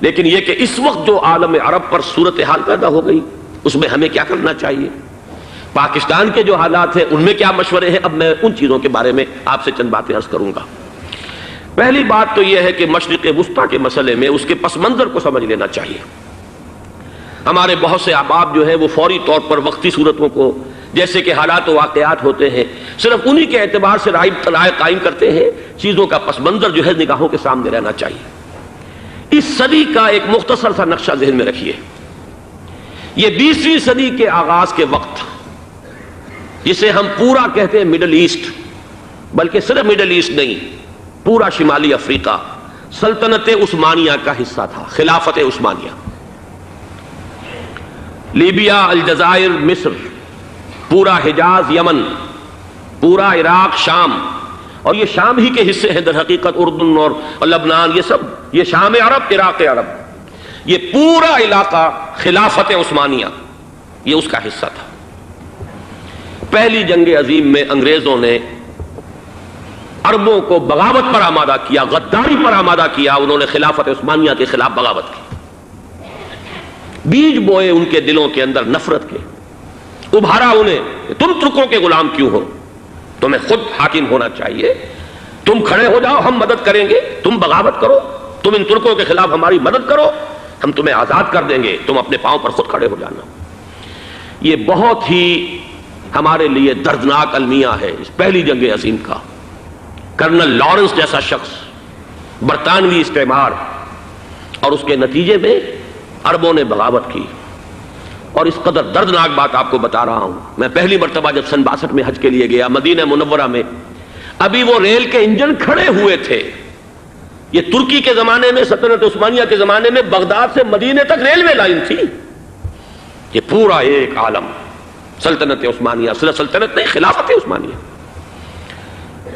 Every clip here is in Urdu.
لیکن یہ کہ اس وقت جو عالم عرب پر صورتحال پیدا ہو گئی اس میں ہمیں کیا کرنا چاہیے، پاکستان کے جو حالات ہیں ان میں کیا مشورے ہیں، اب میں ان چیزوں کے بارے میں آپ سے چند باتیں عرض کروں گا۔ پہلی بات تو یہ ہے کہ مشرق وسطیٰ کے مسئلے میں اس کے پس منظر کو سمجھ لینا چاہیے۔ ہمارے بہت سے احباب جو ہیں وہ فوری طور پر وقتی صورتوں کو، جیسے کہ حالات و واقعات ہوتے ہیں، صرف انہی کے اعتبار سے رائے قائم کرتے ہیں، چیزوں کا پس منظر جو ہے نگاہوں کے سامنے رہنا چاہیے۔ اس صدی کا ایک مختصر سا نقشہ ذہن میں رکھیے۔ یہ 20ویں صدی کے آغاز کے وقت، جسے ہم پورا کہتے ہیں مڈل ایسٹ، بلکہ صرف مڈل ایسٹ نہیں، پورا شمالی افریقہ سلطنت عثمانیہ کا حصہ تھا، خلافت عثمانیہ۔ لیبیا، الجزائر، مصر، پورا حجاز، یمن، پورا عراق، شام، اور یہ شام ہی کے حصے ہیں در حقیقت، اردن اور لبنان، یہ سب یہ شام عرب، عراق عرب، یہ پورا علاقہ خلافت عثمانیہ یہ اس کا حصہ تھا۔ پہلی جنگ عظیم میں انگریزوں نے عربوں کو بغاوت پر آمادہ کیا، غداری پر آمادہ کیا، انہوں نے خلافت عثمانیہ کے خلاف بغاوت کی، بیج بوئے ان کے دلوں کے اندر نفرت کے، ابھارا انہیں کہ تم ترکوں کے غلام کیوں ہو، تمہیں خود حاکم ہونا چاہیے، تم کھڑے ہو جاؤ، ہم مدد کریں گے، تم بغاوت کرو، تم ان ترکوں کے خلاف ہماری مدد کرو، ہم تمہیں آزاد کر دیں گے، تم اپنے پاؤں پر خود کھڑے ہو جانا۔ یہ بہت ہی ہمارے لیے دردناک المیہ ہے اس پہلی جنگ عظیم کا۔ کرنل لارنس جیسا شخص، برطانوی استعمار، اور اس کے نتیجے میں عربوں نے بغاوت کی۔ اور اس قدر دردناک بات آپ کو بتا رہا ہوں، میں پہلی مرتبہ جب سن 62 میں حج کے لیے گیا مدینہ منورہ میں، ابھی وہ ریل کے انجن کھڑے ہوئے تھے۔ یہ ترکی کے زمانے میں، سلطنت عثمانیہ کے زمانے میں بغداد سے مدینے تک ریلوے لائن تھی۔ یہ پورا ایک عالم سلطنت عثمانیہ، صرف سلطنت نہیں، خلافت عثمانیہ،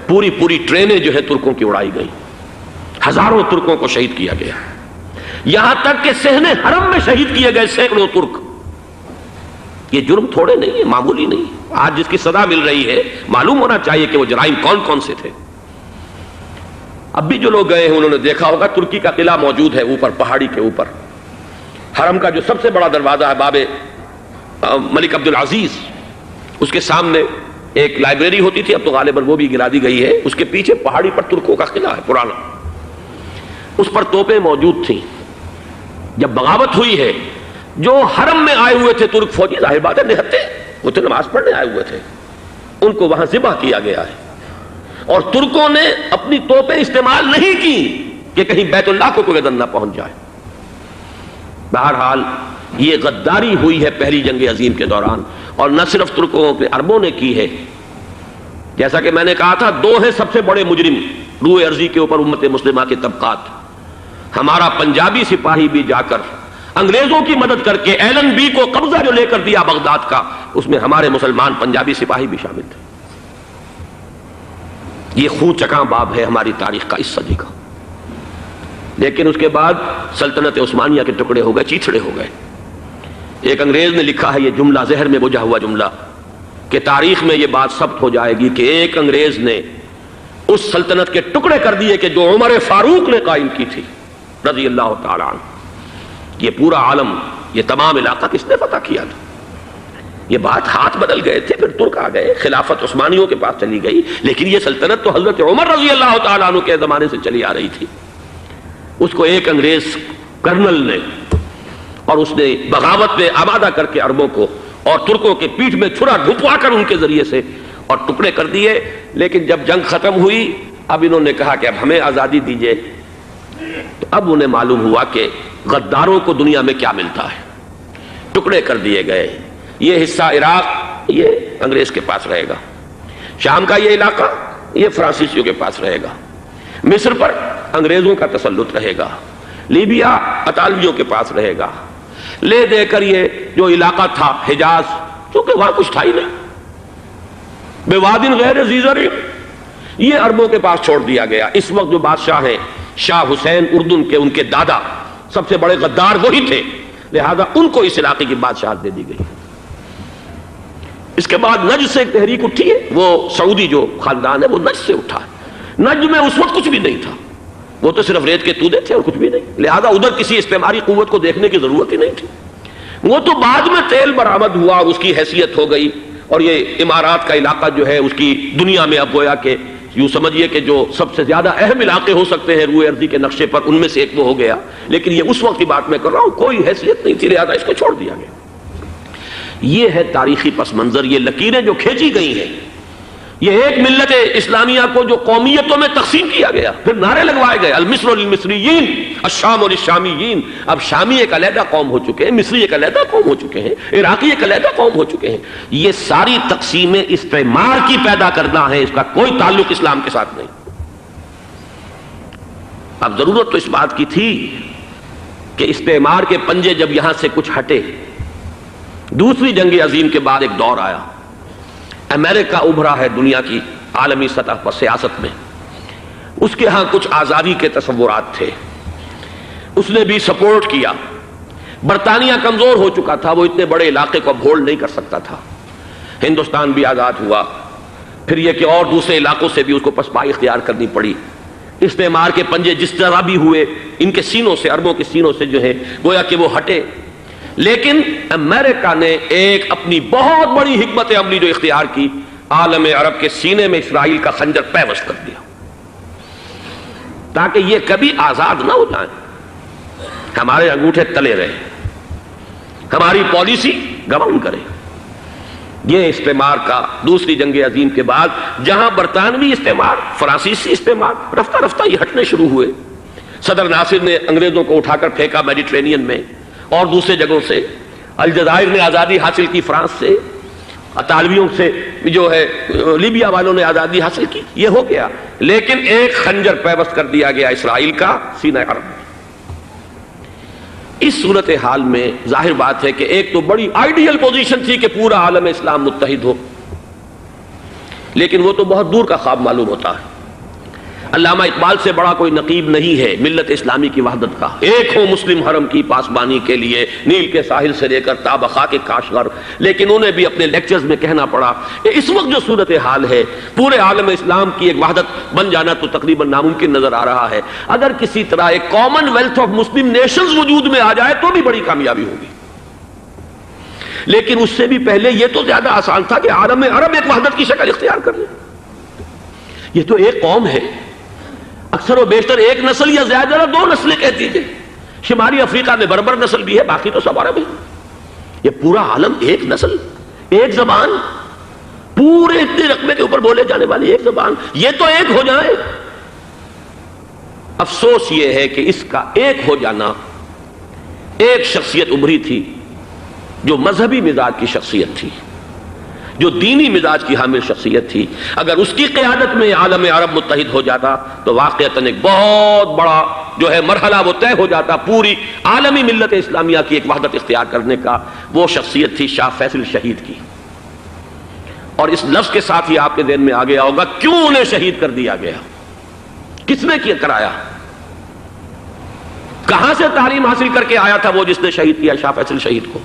پوری ٹرینیں جو ہے ترکوں کی اڑائی گئی، ہزاروں ترکوں کو شہید کیا گیا، یہاں تک کہ صحن حرم میں شہید کیے گئے سینکڑوں ترک۔ یہ جرم تھوڑے نہیں ہے، معمولی نہیں۔ آج جس کی سزا مل رہی ہے، معلوم ہونا چاہیے کہ وہ جرائم کون کون سے تھے۔ اب بھی جو لوگ گئے ہیں انہوں نے دیکھا ہوگا، ترکی کا قلعہ موجود ہے اوپر پہاڑی کے اوپر، حرم کا جو سب سے بڑا دروازہ ہے باب ملک عبدالعزیز، اس کے سامنے ایک لائبریری ہوتی تھی، اب تو غالباً وہ بھی گرا دی گئی ہے، اس کے پیچھے پہاڑی پر ترکوں کا قلعہ ہے پرانا، اس پر توپیں موجود تھیں۔ جب بغاوت ہوئی ہے، جو حرم میں آئے ہوئے تھے ترک فوجی، ظاہر بات ہے نہتے، وہ تو نماز پڑھنے آئے ہوئے تھے، ان کو وہاں ذبح کیا گیا ہے، اور ترکوں نے اپنی توپیں استعمال نہیں کی کہ کہیں بیت اللہ کو کوئی اذن نہ پہنچ جائے۔ بہرحال یہ غداری ہوئی ہے پہلی جنگ عظیم کے دوران، اور نہ صرف ترکوں کے، عربوں نے کی ہے۔ جیسا کہ میں نے کہا تھا، دو ہیں سب سے بڑے مجرم روئے ارضی کے اوپر امت مسلمہ کے طبقات۔ ہمارا پنجابی سپاہی بھی جا کر انگریزوں کی مدد کر کے ایلن بی کو قبضہ جو لے کر دیا بغداد کا، اس میں ہمارے مسلمان پنجابی سپاہی بھی شامل تھے۔ یہ خون چکاں باب ہے ہماری تاریخ کا اس صدی کا۔ لیکن اس کے بعد سلطنت عثمانیہ کے ٹکڑے ہو گئے، چیتھڑے ہو گئے۔ ایک انگریز نے لکھا ہے، یہ جملہ ذہن میں بجھا ہوا جملہ، کہ تاریخ میں یہ بات ثبت ہو جائے گی کہ ایک انگریز نے اس سلطنت کے ٹکڑے کر دیے کہ جو عمر فاروق نے قائم کی تھی رضی اللہ تعالیٰ عنہ۔ یہ پورا عالم، یہ تمام علاقہ کس نے فتح کیا تھا؟ یہ بات ہاتھ بدل گئے تھے، پھر ترک آ گئے، خلافت عثمانیوں کے پاس چلی گئی، لیکن یہ سلطنت تو حضرت عمر رضی اللہ تعالیٰ عنہ کے زمانے سے چلی آ رہی تھی۔ اس کو ایک انگریز کرنل نے، اور اس نے بغاوت میں آمادہ کر کے عربوں کو اور ترکوں کے پیٹھ میں چھرا ڈھپوا کر ان کے ذریعے سے اور ٹکڑے کر دیے۔ لیکن جب جنگ ختم ہوئی، اب انہوں نے کہا کہ اب ہمیں آزادی دیجیے، تو اب انہیں معلوم ہوا کہ غداروں کو دنیا میں کیا ملتا ہے، ٹکڑے کر دیے گئے۔ یہ حصہ عراق یہ انگریز کے پاس رہے گا، شام کا یہ علاقہ یہ فرانسیسیوں کے پاس رہے گا، مصر پر انگریزوں کا تسلط رہے گا، لیبیا اطالویوں کے پاس رہے گا، لے دے کر یہ جو علاقہ تھا حجاز، چونکہ وہاں کچھ تھا ہی نہیں، بوادن غیر ذی زرع، یہ عربوں کے پاس چھوڑ دیا گیا۔ اس وقت جو بادشاہ ہیں شاہ حسین اردن کے، ان کے دادا سب سے بڑے غدار وہی تھے، لہذا ان کو اس علاقے کی بادشاہت دے دی گئی۔ اس کے بعد نجد سے ایک تحریک اٹھی ہے، وہ سعودی جو خاندان ہے وہ نجد سے اٹھا ہے۔ نجد میں اس وقت کچھ بھی نہیں تھا، وہ تو صرف ریت کے تودے تھے اور کچھ بھی نہیں، لہذا ادھر کسی استعماری قوت کو دیکھنے کی ضرورت ہی نہیں تھی۔ وہ تو بعد میں تیل برآمد ہوا اور اس کی حیثیت ہو گئی، اور یہ امارات کا علاقہ جو ہے اس کی دنیا میں اب گویا کہ یوں سمجھیے کہ جو سب سے زیادہ اہم علاقے ہو سکتے ہیں روئے ارضی کے نقشے پر، ان میں سے ایک وہ ہو گیا، لیکن یہ اس وقت کی بات میں کر رہا ہوں، کوئی حیثیت نہیں تھی، لہذا اس کو چھوڑ دیا گیا۔ یہ ہے تاریخی پس منظر، یہ لکیریں جو کھینچی گئی ہیں، یہ ایک ملت اسلامیہ کو جو قومیتوں میں تقسیم کیا گیا، پھر نعرے لگوائے گئے المصر للمصریین الشام للشامیین، اب شامی ایک علیحدہ قوم ہو چکے ہیں، مصری ایک علیحدہ قوم ہو چکے ہیں، عراقی ایک علیحدہ قوم ہو چکے ہیں۔ یہ ساری تقسیمیں استعمار کی پیدا کرنا ہے، اس کا کوئی تعلق اسلام کے ساتھ نہیں۔ اب ضرورت تو اس بات کی تھی کہ استعمار کے پنجے جب یہاں سے کچھ ہٹے، دوسری جنگ عظیم کے بعد ایک دور آیا، امریکہ ابھرا ہے دنیا کی عالمی سطح پر سیاست میں، اس کے ہاں کچھ آزادی کے تصورات تھے، اس نے بھی سپورٹ کیا۔ برطانیہ کمزور ہو چکا تھا، وہ اتنے بڑے علاقے کو اب ہولڈ نہیں کر سکتا تھا، ہندوستان بھی آزاد ہوا، پھر یہ کہ اور دوسرے علاقوں سے بھی اس کو پسپائی اختیار کرنی پڑی۔ استعمار کے پنجے جس طرح بھی ہوئے، ان کے سینوں سے، عربوں کے سینوں سے جو ہے گویا کہ وہ ہٹے، لیکن امریکہ نے ایک اپنی بہت بڑی حکمت عملی جو اختیار کی، عالم عرب کے سینے میں اسرائیل کا خنجر پیوست کر دیا، تاکہ یہ کبھی آزاد نہ ہو جائیں، ہمارے انگوٹھے تلے رہے، ہماری پالیسی گورن کرے۔ یہ استعمار کا دوسری جنگ عظیم کے بعد جہاں برطانوی استعمار، فرانسیسی استعمار رفتہ رفتہ یہ ہٹنے شروع ہوئے، صدر ناصر نے انگریزوں کو اٹھا کر پھینکا میڈیٹرینین میں اور دوسرے جگہوں سے، الجزائر نے آزادی حاصل کی فرانس سے، اطالویوں سے جو ہے لیبیا والوں نے آزادی حاصل کی، یہ ہو گیا، لیکن ایک خنجر پیوست کر دیا گیا اسرائیل کا سینہ عرب میں۔ اس صورتحال میں ظاہر بات ہے کہ ایک تو بڑی آئیڈیل پوزیشن تھی کہ پورا عالم اسلام متحد ہو، لیکن وہ تو بہت دور کا خواب معلوم ہوتا ہے۔ علامہ اقبال سے بڑا کوئی نقیب نہیں ہے ملت اسلامی کی وحدت کا، ایک ہو مسلم حرم کی پاسبانی کے لیے نیل کے ساحل سے لے کر تابخا کے کاشغر، لیکن انہیں بھی اپنے لیکچرز میں کہنا پڑا کہ اس وقت جو صورتحال ہے پورے عالم اسلام کی ایک وحدت بن جانا تو تقریباً ناممکن نظر آ رہا ہے، اگر کسی طرح ایک common wealth of Muslim nations وجود میں آ جائے تو بھی بڑی کامیابی ہوگی، لیکن اس سے بھی پہلے یہ تو زیادہ آسان تھا کہ عالم عرب ایک وحدت کی شکل اختیار کر لے۔ یہ تو ایک قوم ہے، اکثر و بیشتر ایک نسل یا زیادہ دو نسلیں کہتی تھے، شمالی افریقہ میں بربر نسل بھی ہے، باقی تو سب عرب ہے، یہ پورا عالم ایک نسل، ایک زبان، پورے اتنے رقبے کے اوپر بولے جانے والی ایک زبان، یہ تو ایک ہو جائے۔ افسوس یہ ہے کہ اس کا ایک ہو جانا، ایک شخصیت ابھری تھی جو مذہبی مزاج کی شخصیت تھی، جو دینی مزاج کی حامل شخصیت تھی، اگر اس کی قیادت میں عالم عرب متحد ہو جاتا تو واقعتاً ایک بہت بڑا جو ہے مرحلہ وہ طے ہو جاتا پوری عالمی ملت اسلامیہ کی ایک وحدت اختیار کرنے کا۔ وہ شخصیت تھی شاہ فیصل شہید کی، اور اس لفظ کے ساتھ ہی آپ کے ذہن میں آ گیا ہوگا کیوں انہیں شہید کر دیا گیا، کس نے کیا کرایا، کہاں سے تعلیم حاصل کر کے آیا تھا وہ جس نے شہید کیا شاہ فیصل شہید کو،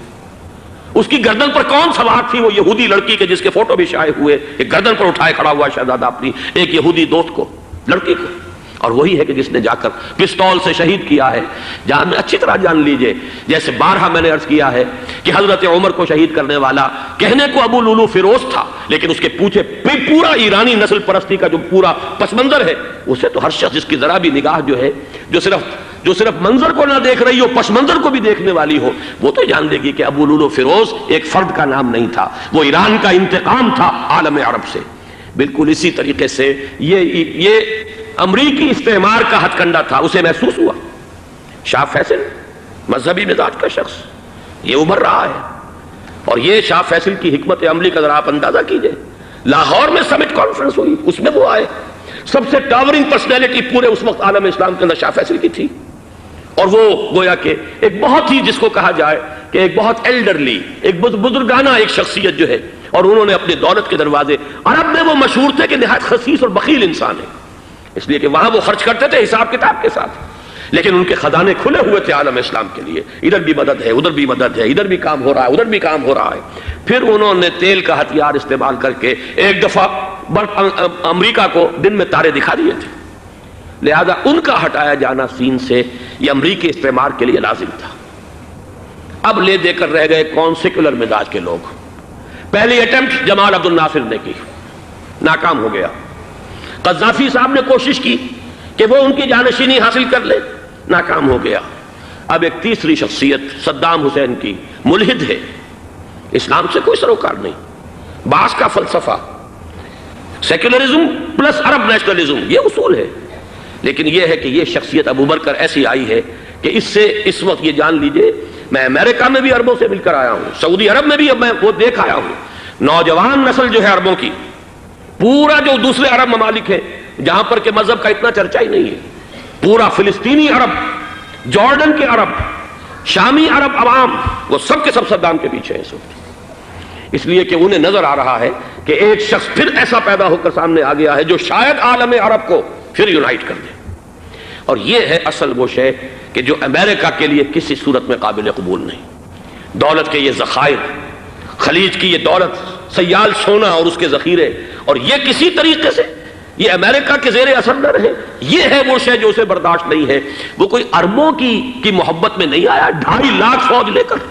اس کی گردن پر کون سوار تھی، وہ یہودی لڑکی کے جس کے فوٹو بھی شائع ہوئے، ایک گردن پر اٹھائے کھڑا ہوا شہزادہ اپنی ایک یہودی دوست کو، لڑکی کو، اور وہی ہے کہ جس نے جا کر پستول سے شہید کیا ہے۔ جان اچھی طرح جان لیجئے، جیسے بارہا میں نے عرض کیا ہے کہ حضرت عمر کو شہید کرنے والا کہنے کو ابو لولو فیروز تھا، لیکن اس کے پیچھے پورا ایرانی نسل پرستی کا جو پورا پس منظر ہے، اسے تو ہر شخص جس کی ذرا بھی نگاہ جو ہے جو صرف منظر کو نہ دیکھ رہی ہو، پس منظر کو بھی دیکھنے والی ہو، وہ تو جان لے گی کہ ابو لولو فیروز ایک فرد کا نام نہیں تھا، وہ ایران کا انتقام تھا عالم عرب سے۔ بالکل اسی طریقے سے یہ امریکی استعمار کا ہتھ کنڈا تھا، اسے محسوس ہوا۔ شاہ فیصل مذہبی مزاج کا شخص یہ ابھر رہا ہے، اور یہ شاہ فیصل کی حکمت عملی کا ذرا آپ اندازہ کیجئے۔ لاہور میں سمٹ کانفرنس ہوئی، اس میں وہ آئے، سب سے ٹاورنگ پرسنالٹی پورے اس وقت عالم اسلام کے اندر شاہ فیصل کی تھی، اور وہ گویا کہ ایک بہت ہی جس کو کہا جائے کہ ایک بہت ایلڈرلی، ایک بزرگانہ ایک شخصیت جو ہے، اور انہوں نے اپنے دولت کے دروازے، عرب میں وہ مشہور تھے کہ نہایت خسیس اور بخیل انسان ہے، اس لیے کہ وہاں وہ خرچ کرتے تھے حساب کتاب کے ساتھ، لیکن ان کے خزانے کھلے ہوئے تھے عالم اسلام کے لیے، ادھر بھی مدد ہے، ادھر بھی مدد ہے، ادھر بھی کام ہو رہا ہے، ادھر بھی کام ہو رہا ہے۔ پھر انہوں نے تیل کا ہتھیار استعمال کر کے ایک دفعہ امریکہ کو دن میں تارے دکھا دیے تھے، لہذا ان کا ہٹایا جانا سین سے یہ امریکی استعمار کے لیے لازم تھا۔ اب لے دے کر رہ گئے کون؟ سیکولر مزاج کے لوگ۔ پہلی اٹیمپٹ جمال عبد الناصر نے کی، ناکام ہو گیا۔ قذافی صاحب نے کوشش کی کہ وہ ان کی جانشینی حاصل کر لے، ناکام ہو گیا۔ اب ایک تیسری شخصیت صدام حسین کی، ملحد ہے، اسلام سے کوئی سروکار نہیں، باس کا فلسفہ، سیکولرزم پلس عرب نیشنلزم، یہ اصول ہے۔ لیکن یہ ہے کہ یہ شخصیت ابو بکر ایسی آئی ہے کہ اس سے اس وقت یہ جان لیجئے، میں امریکہ میں بھی عربوں سے مل کر آیا ہوں، سعودی عرب میں بھی اب میں وہ دیکھ آیا ہوں، نوجوان نسل جو ہے عربوں کی، پورا جو دوسرے عرب ممالک ہیں جہاں پر کہ مذہب کا اتنا چرچا ہی نہیں ہے، پورا فلسطینی عرب، جارڈن کے عرب، شامی عرب عوام، وہ سب کے سب صدام کے پیچھے ہیں اس وقت، اس لیے کہ انہیں نظر آ رہا ہے کہ ایک شخص پھر ایسا پیدا ہو کر سامنے آ گیا ہے جو شاید عالم عرب کو پھر یونائٹ کر دے۔ اور یہ ہے اصل وہ شے کہ جو امریکہ کے لیے کسی صورت میں قابل قبول نہیں۔ دولت کے یہ ذخائر، خلیج کی یہ دولت، سیال سونا اور اس کے ذخیرے، اور یہ کسی طریقے سے یہ امریکہ کے زیر اثر نہ رہے، یہ ہے وہ شے جو اسے برداشت نہیں ہے۔ وہ کوئی عربوں کی محبت میں نہیں آیا 2.5 لاکھ فوج لے کر،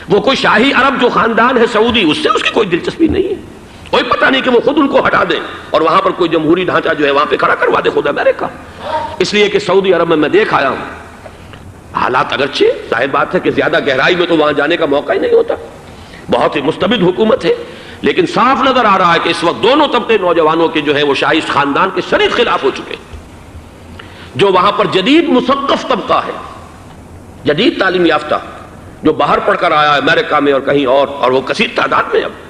وہ کوئی شاہی عرب جو خاندان ہے سعودی، اس سے اس کی کوئی دلچسپی نہیں ہے، کوئی پتہ نہیں کہ وہ خود ان کو ہٹا دیں اور وہاں پر کوئی جمہوری ڈھانچہ جو ہے وہاں پہ کھڑا کروا دے خود امریکہ۔ اس لیے کہ سعودی عرب میں دیکھ آیا ہوں، حالات اگرچہ ظاہر بات ہے کہ زیادہ گہرائی میں تو وہاں جانے کا موقع ہی نہیں ہوتا، بہت ہی مستبد حکومت ہے، لیکن صاف نظر آ رہا ہے کہ اس وقت دونوں طبقے نوجوانوں کے جو ہے وہ شاہی خاندان کے شدید خلاف ہو چکے ہیں۔ جو وہاں پر جدید مثقف طبقہ ہے، جدید تعلیم یافتہ، جو باہر پڑھ کر آیا ہے امریکہ میں اور کہیں اور وہ کثیر تعداد میں، اب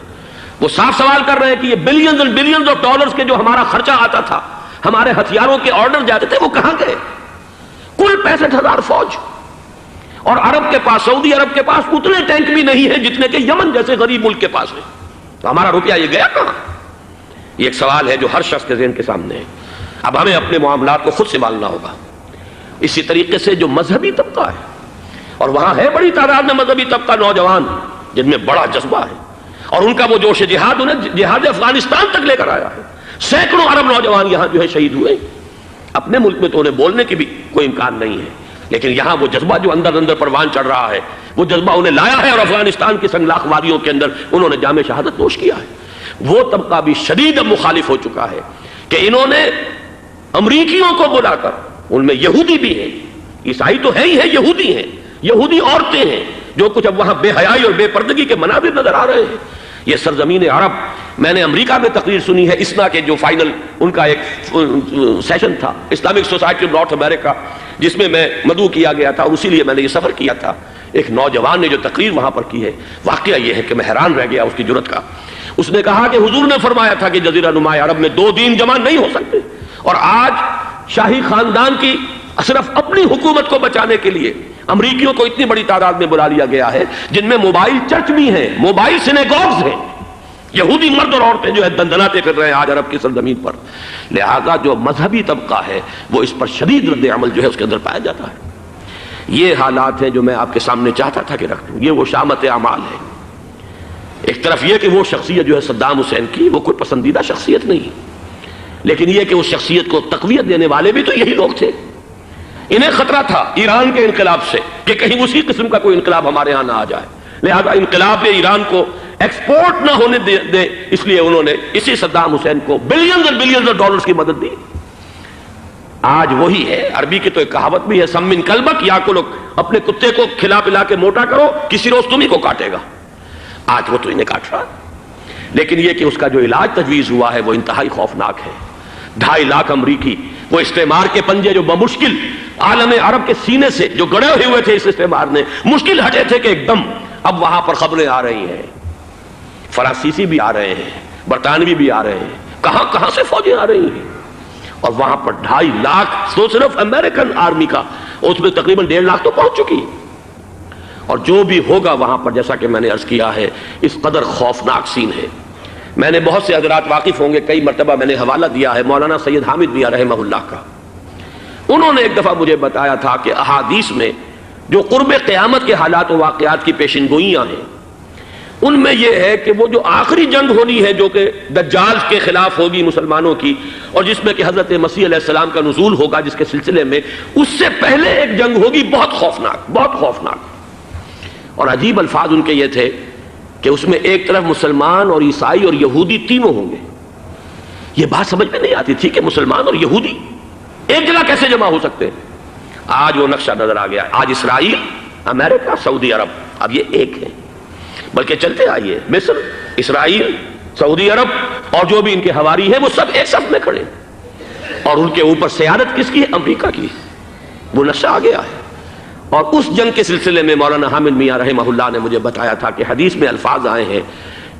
وہ صاف سوال کر رہے ہیں کہ یہ بلینز اور بلینز آف ڈالرز کے جو ہمارا خرچہ آتا تھا، ہمارے ہتھیاروں کے آرڈر جاتے تھے، وہ کہاں گئے؟ کل 65,000 فوج، اور عرب کے پاس، سعودی عرب کے پاس اتنے ٹینک بھی نہیں ہیں جتنے کہ یمن جیسے غریب ملک کے پاس ہے، تو ہمارا روپیہ یہ گیا کہاں؟ یہ ایک سوال ہے جو ہر شخص کے ذہن کے سامنے ہے۔ اب ہمیں اپنے معاملات کو خود سنبھالنا ہوگا۔ اسی طریقے سے جو مذہبی طبقہ ہے، اور وہاں ہے بڑی تعداد میں مذہبی طبقہ نوجوان جن میں بڑا جذبہ ہے، اور ان کا وہ جوش جہاد انہیں جہاد افغانستان تک لے کر آیا ہے۔ سینکڑوں عرب نوجوان یہاں جو ہے شہید ہوئے، اپنے ملک میں تو انہیں بولنے کی بھی کوئی امکان نہیں ہے، لیکن یہاں وہ جذبہ جو اندر اندر پروان چڑھ رہا ہے، وہ جذبہ انہیں لایا ہے، اور افغانستان کی سنگلاخ وادیوں کے اندر انہوں نے جام شہادت نوش کیا ہے۔ وہ طبقہ بھی شدید اب مخالف ہو چکا ہے کہ انہوں نے امریکیوں کو بلا کر، ان میں یہودی بھی ہیں، عیسائی تو ہے ہی ہے، یہودی ہیں، یہودی عورتیں ہیں، جو کچھ اب وہاں بے حیائی اور بے پردگی کے مناظر نظر آ رہے ہیں۔ یہ سرزمین عرب، میں نے امریکہ میں تقریر سنی ہے، اسنا کے جو فائنل ان کا ایک سیشن تھا، اسلامک سوسائٹی آف نارتھ امریکہ، جس میں میں مدعو کیا گیا تھا، اسی لیے میں نے یہ سفر کیا تھا۔ ایک نوجوان نے جو تقریر وہاں پر کی ہے، واقعہ یہ ہے کہ میں حیران رہ گیا اس کی جرأت کا۔ اس نے کہا کہ حضور نے فرمایا تھا کہ جزیرہ نما عرب میں 2 دین جمع نہیں ہو سکتے، اور آج شاہی خاندان کی صرف اپنی حکومت کو بچانے کے لیے امریکیوں کو اتنی بڑی تعداد میں بلا لیا گیا ہے، جن میں موبائل چرچ بھی ہیں، موبائل سینیگوگز ہیں، یہودی مرد اور عورتیں جو ہے دندناتے پھر رہے ہیں آج عرب کی سرزمین پر۔ لہذا جو مذہبی طبقہ ہے وہ اس پر شدید رد عمل جو ہے اس کے اندر پایا جاتا ہے۔ یہ حالات ہیں جو میں آپ کے سامنے چاہتا تھا کہ رکھ دوں۔ یہ وہ شامت اعمال ہے۔ ایک طرف یہ کہ وہ شخصیت جو ہے صدام حسین کی، وہ کوئی پسندیدہ شخصیت نہیں، لیکن یہ کہ اس شخصیت کو تقویت دینے والے بھی تو یہی لوگ تھے۔ انہیں خطرہ تھا ایران کے انقلاب سے کہ کہیں اسی قسم کا کوئی انقلاب ہمارے ہاں نہ آ جائے، لہذا انقلاب ایران کو ایکسپورٹ نہ ہونے دے، اس لیے انہوں نے اسی صدام حسین کو بلینز اور بلینز آف ڈالرز کی مدد دی۔ آج وہی ہے، عربی کی تو ایک کہاوت بھی ہے، سمن کلبک، یا کو لوگ اپنے کتے کو کھلا پلا کے موٹا کرو، کسی روز تمہیں کو کاٹے گا۔ آج وہ تو انہیں کاٹ رہا، لیکن یہ کہ اس کا جو علاج تجویز ہوا ہے وہ انتہائی خوفناک ہے۔ 2.5 لاکھ امریکی، وہ استعمار کے پنجے جو بمشکل عالم عرب کے سینے سے جو گڑے ہوئے تھے اس استعمار نے، مشکل ہٹے تھے کہ ایک دم اب وہاں پر خبریں آ رہی ہیں، فرانسیسی بھی آ رہے ہیں، برطانوی بھی آ رہے ہیں، کہاں کہاں سے فوجیں آ رہی ہیں، اور وہاں پر 2.5 لاکھ تو صرف امریکن آرمی کا، اس میں تقریباً 1.5 لاکھ تو پہنچ چکی، اور جو بھی ہوگا وہاں پر جیسا کہ میں نے عرض کیا ہے اس قدر خوفناک سین ہے۔ میں نے بہت سے حضرات واقف ہوں گے، کئی مرتبہ میں نے حوالہ دیا ہے مولانا سید حامد میاں رحمہ اللہ کا۔ انہوں نے ایک دفعہ مجھے بتایا تھا کہ احادیث میں جو قرب قیامت کے حالات و واقعات کی پیشن گوئیاں ہیں، ان میں یہ ہے کہ وہ جو آخری جنگ ہونی ہے جو کہ دجال کے خلاف ہوگی مسلمانوں کی، اور جس میں کہ حضرت مسیح علیہ السلام کا نزول ہوگا، جس کے سلسلے میں اس سے پہلے ایک جنگ ہوگی بہت خوفناک، بہت خوفناک۔ اور عجیب الفاظ ان کے یہ تھے کہ اس میں ایک طرف مسلمان اور عیسائی اور یہودی تینوں ہوں گے۔ یہ بات سمجھ میں نہیں آتی تھی کہ مسلمان اور یہودی ایک جگہ کیسے جمع ہو سکتے ہیں۔ آج وہ نقشہ نظر آ گیا۔ آج اسرائیل، امریکہ، سعودی عرب اب یہ ایک ہے، بلکہ چلتے آئیے مصر، اسرائیل، سعودی عرب اور جو بھی ان کے حواری ہیں وہ سب ایک صف میں کھڑے ہیں، اور ان کے اوپر سیادت کس کی ہے؟ امریکہ کی۔ وہ نقشہ آ گیا ہے۔ اور اس جنگ کے سلسلے میں مولانا حامد میاں رحمہ اللہ نے مجھے بتایا تھا کہ حدیث میں الفاظ آئے ہیں،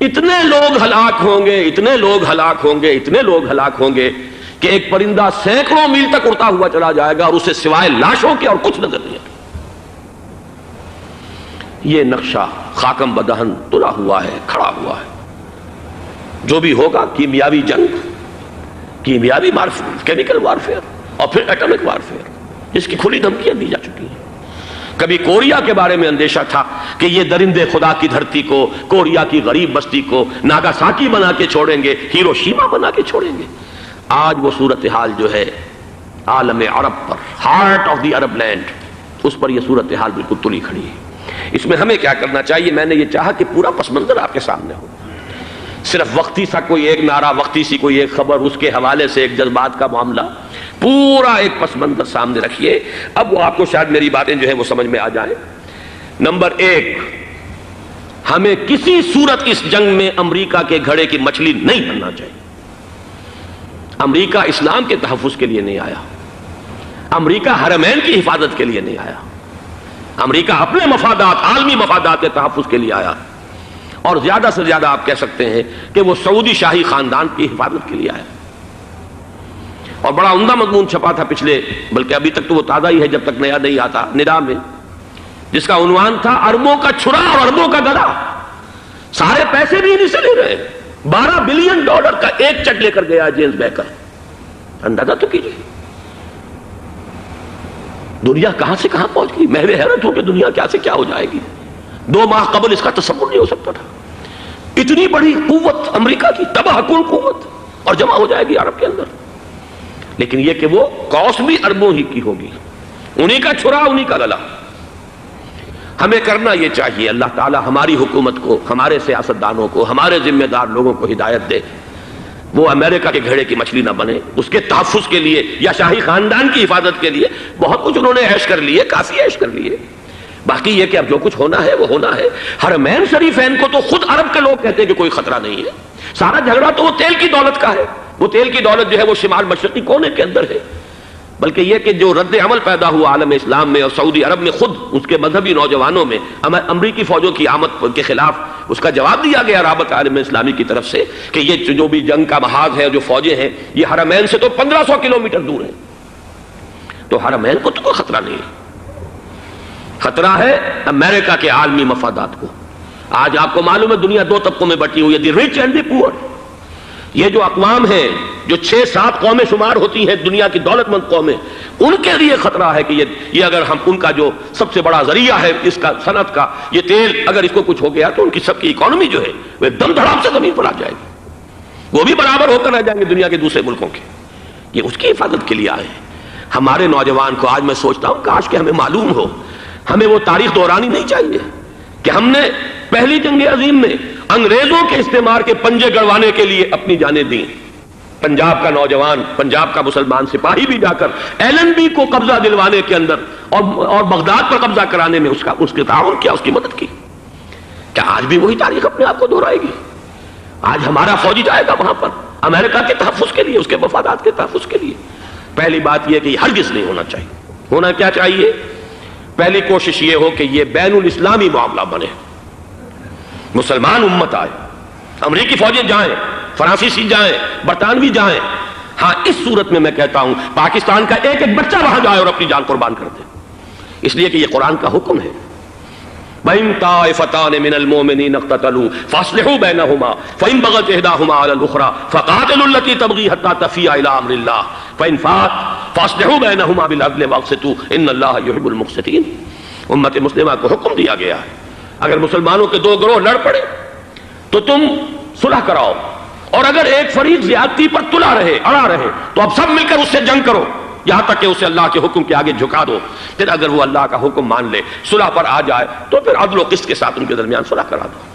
اتنے لوگ ہلاک ہوں گے، اتنے لوگ ہلاک ہوں گے، اتنے لوگ ہلاک ہوں گے کہ ایک پرندہ سینکڑوں میل تک اڑتا ہوا چلا جائے گا اور اسے سوائے لاشوں کے اور کچھ نظر نہیں آئے۔ یہ نقشہ خاکم بدہن تلا ہوا ہے، کھڑا ہوا ہے۔ جو بھی ہوگا کیمیاوی جنگ، کیمیاوی کیمیکل وارفیئر اور پھر ایٹمک وارفیئر، جس کی کھلی دھمکیاں دی جا چکی ہیں۔ کبھی کوریا کے بارے میں اندیشہ تھا کہ یہ درندے خدا کی دھرتی کو، کوریا کی غریب بستی کو ناگاساکی بنا کے چھوڑیں گے، ہیروشیما بنا کے چھوڑیں گے۔ آج وہ صورتحال جو ہے عالم عرب پر، heart of the Arab land, اس پر یہ صورتحال بالکل تلی کھڑی ہے۔ اس میں ہمیں کیا کرنا چاہیے؟ میں نے یہ چاہا کہ پورا پس منظر آپ کے سامنے ہو، صرف وقتی سا کوئی ایک نعرہ، وقتی سی کوئی ایک خبر، اس کے حوالے سے ایک جذبات کا معاملہ، پورا ایک پس منظر سامنے رکھیے۔ اب وہ آپ کو شاید میری باتیں جو ہیں وہ سمجھ میں آ جائیں۔ نمبر ایک، ہمیں کسی صورت اس جنگ میں امریکہ کے گھڑے کی مچھلی نہیں بننا چاہیے۔ امریکہ اسلام کے تحفظ کے لیے نہیں آیا، امریکہ حرمین کی حفاظت کے لیے نہیں آیا، امریکہ اپنے مفادات، عالمی مفادات کے تحفظ کے لیے آیا، اور زیادہ سے زیادہ آپ کہہ سکتے ہیں کہ وہ سعودی شاہی خاندان کی حفاظت کے لیے آیا۔ اور بڑا عمدہ مضمون چھپا تھا پچھلے، بلکہ ابھی تک تو وہ تازہ ہی ہے جب تک نیا نہیں آتا، ندا میں، جس کا عنوان تھا اربوں کا چھرا اور اربوں کا گدا۔ سارے پیسے بھی انہیں سے لے رہے ہیں۔ $12 بلین کا ایک چیک لے کر گیا جیمز بیکر۔ اندازہ تو کیجیے دنیا کہاں سے کہاں پہنچ گئی۔ میں حیرت ہوں کہ دنیا کیا سے کیا ہو جائے گی۔ 2 ماہ قبل اس کا تصور نہیں ہو سکتا تھا۔ اتنی بڑی قوت امریکہ کی، تباہ کن قوت، اور جمع ہو جائے گی عرب کے اندر۔ لیکن یہ کہ وہ کاسٹ بھی اربوں ہی کی ہوگی، انہی کا چھرا، انہی کا گلا۔ ہمیں کرنا یہ چاہیے، اللہ تعالی ہماری حکومت کو، ہمارے سیاستدانوں کو، ہمارے ذمہ دار لوگوں کو ہدایت دے، وہ امریکہ کے گھڑے کی مچھلی نہ بنے۔ اس کے تحفظ کے لیے یا شاہی خاندان کی حفاظت کے لیے بہت کچھ انہوں نے عیش کر لیے، کافی عیش کر لیے۔ باقی یہ کہ اب جو کچھ ہونا ہے وہ ہونا ہے۔ حرمین شریفین کو تو خود عرب کے لوگ کہتے ہیں کہ کوئی خطرہ نہیں ہے۔ سارا جھگڑا تو وہ تیل کی دولت کا ہے۔ وہ تیل کی دولت جو ہے وہ شمال مشرقی کونے کے اندر ہے۔ بلکہ یہ کہ جو رد عمل پیدا ہوا عالم اسلام میں اور سعودی عرب میں، خود اس کے مذہبی نوجوانوں میں امریکی فوجوں کی آمد کے خلاف اس کا جواب دیا گیا رابطہ عالم اسلامی کی طرف سے کہ یہ جو بھی جنگ کا محاذ ہے، جو فوجیں ہیں، یہ حرمین سے تو 1500 کلومیٹر دور ہیں، تو حرمین کو تو کوئی خطرہ نہیں ہے۔ خطرہ ہے امریکہ کے عالمی مفادات کو۔ آج آپ کو معلوم ہے دنیا 2 طبقوں میں بٹی ہوئی ہے، دی رچ اینڈ دی پور۔ یہ جو اقوام ہیں، جو 6-7 قومیں شمار ہوتی ہیں دنیا کی دولت مند قومیں، ان کے لیے خطرہ ہے کہ یہ اگر ہم ان کا جو سب سے بڑا ذریعہ ہے اس کا صنعت کا، یہ تیل، اگر اس کو کچھ ہو گیا تو ان کی سب کی اکانومی جو ہے وہ ایک دم دھڑام سے زمین پر آ جائے گی، وہ بھی برابر ہو کر رہ جائیں گے دنیا کے دوسرے ملکوں کے۔ یہ اس کی حفاظت کے لیے آئے ہیں۔ ہمارے نوجوان کو آج میں سوچتا ہوں کاش کہ ہمیں معلوم ہو، ہمیں وہ تاریخ دہرانی نہیں چاہیے کہ ہم نے پہلی جنگ عظیم میں انگریزوں کے استعمار کے پنجے گڑوانے کے لیے اپنی جانیں دیں۔ پنجاب کا نوجوان، پنجاب کا مسلمان سپاہی بھی جا کر ایلن بی کو قبضہ دلوانے کے اندر اور بغداد پر قبضہ کرانے میں اس کے تعاون کیا، اس کی مدد کی۔ کیا آج بھی وہی تاریخ اپنے آپ کو دہرائے گی؟ آج ہمارا فوجی جائے گا وہاں پر امریکہ کے تحفظ کے لیے، اس کے مفادات کے تحفظ کے لیے۔ پہلی بات یہ کہ یہ ہرگز نہیں ہونا چاہیے۔ ہونا کیا چاہیے؟ پہلی کوشش یہ ہو کہ یہ بین الاسلامی معاملہ بنے، مسلمان امت آئے، امریکی فوجیں جائیں، فرانسیسی جائیں، برطانوی جائیں۔ ہاں اس صورت میں کہتا ہوں پاکستان کا ایک ایک بچہ وہاں جائے اور اپنی جان قربان کر دے، اس لیے کہ یہ قرآن کا حکم ہے۔ وَإِن طَائِفَتَانِ مِنَ الْمُؤْمِنِينَ اقْتَتَلُوا فَأَصْلِحُوا بَيْنَهُمَا فَإِن بَغَتْ إِحْدَاهُمَا عَلَى الْأُخْرَى فَقَاتِلُوا الَّتِي تَبْغِي حَتَّى تَفِيءَ إِلَىٰ أَمْرِ اللَّهِ فَإِن فَاءَتْ فَأَصْلِحُوا بَيْنَهُمَا بِالْعَدْلِ وَأَقْسِطُوا إِنَّ اللَّهَ يُحِبُّ الْمُقْسِطِينَ۔ امت مسلمہ کو حکم دیا گیا ہے اگر مسلمانوں کے 2 گروہ لڑ پڑے تو تم صلح کراؤ، اور اگر ایک فریق زیادتی پر تلا رہے، اڑا رہے، تو اب سب مل کر اس سے جنگ کرو یہاں تک کہ اسے اللہ کے حکم کے آگے جھکا دو۔ پھر اگر وہ اللہ کا حکم مان لے، صلح پر آ جائے، تو پھر عدل و قسط کے ساتھ ان کے درمیان صلح کرا دو۔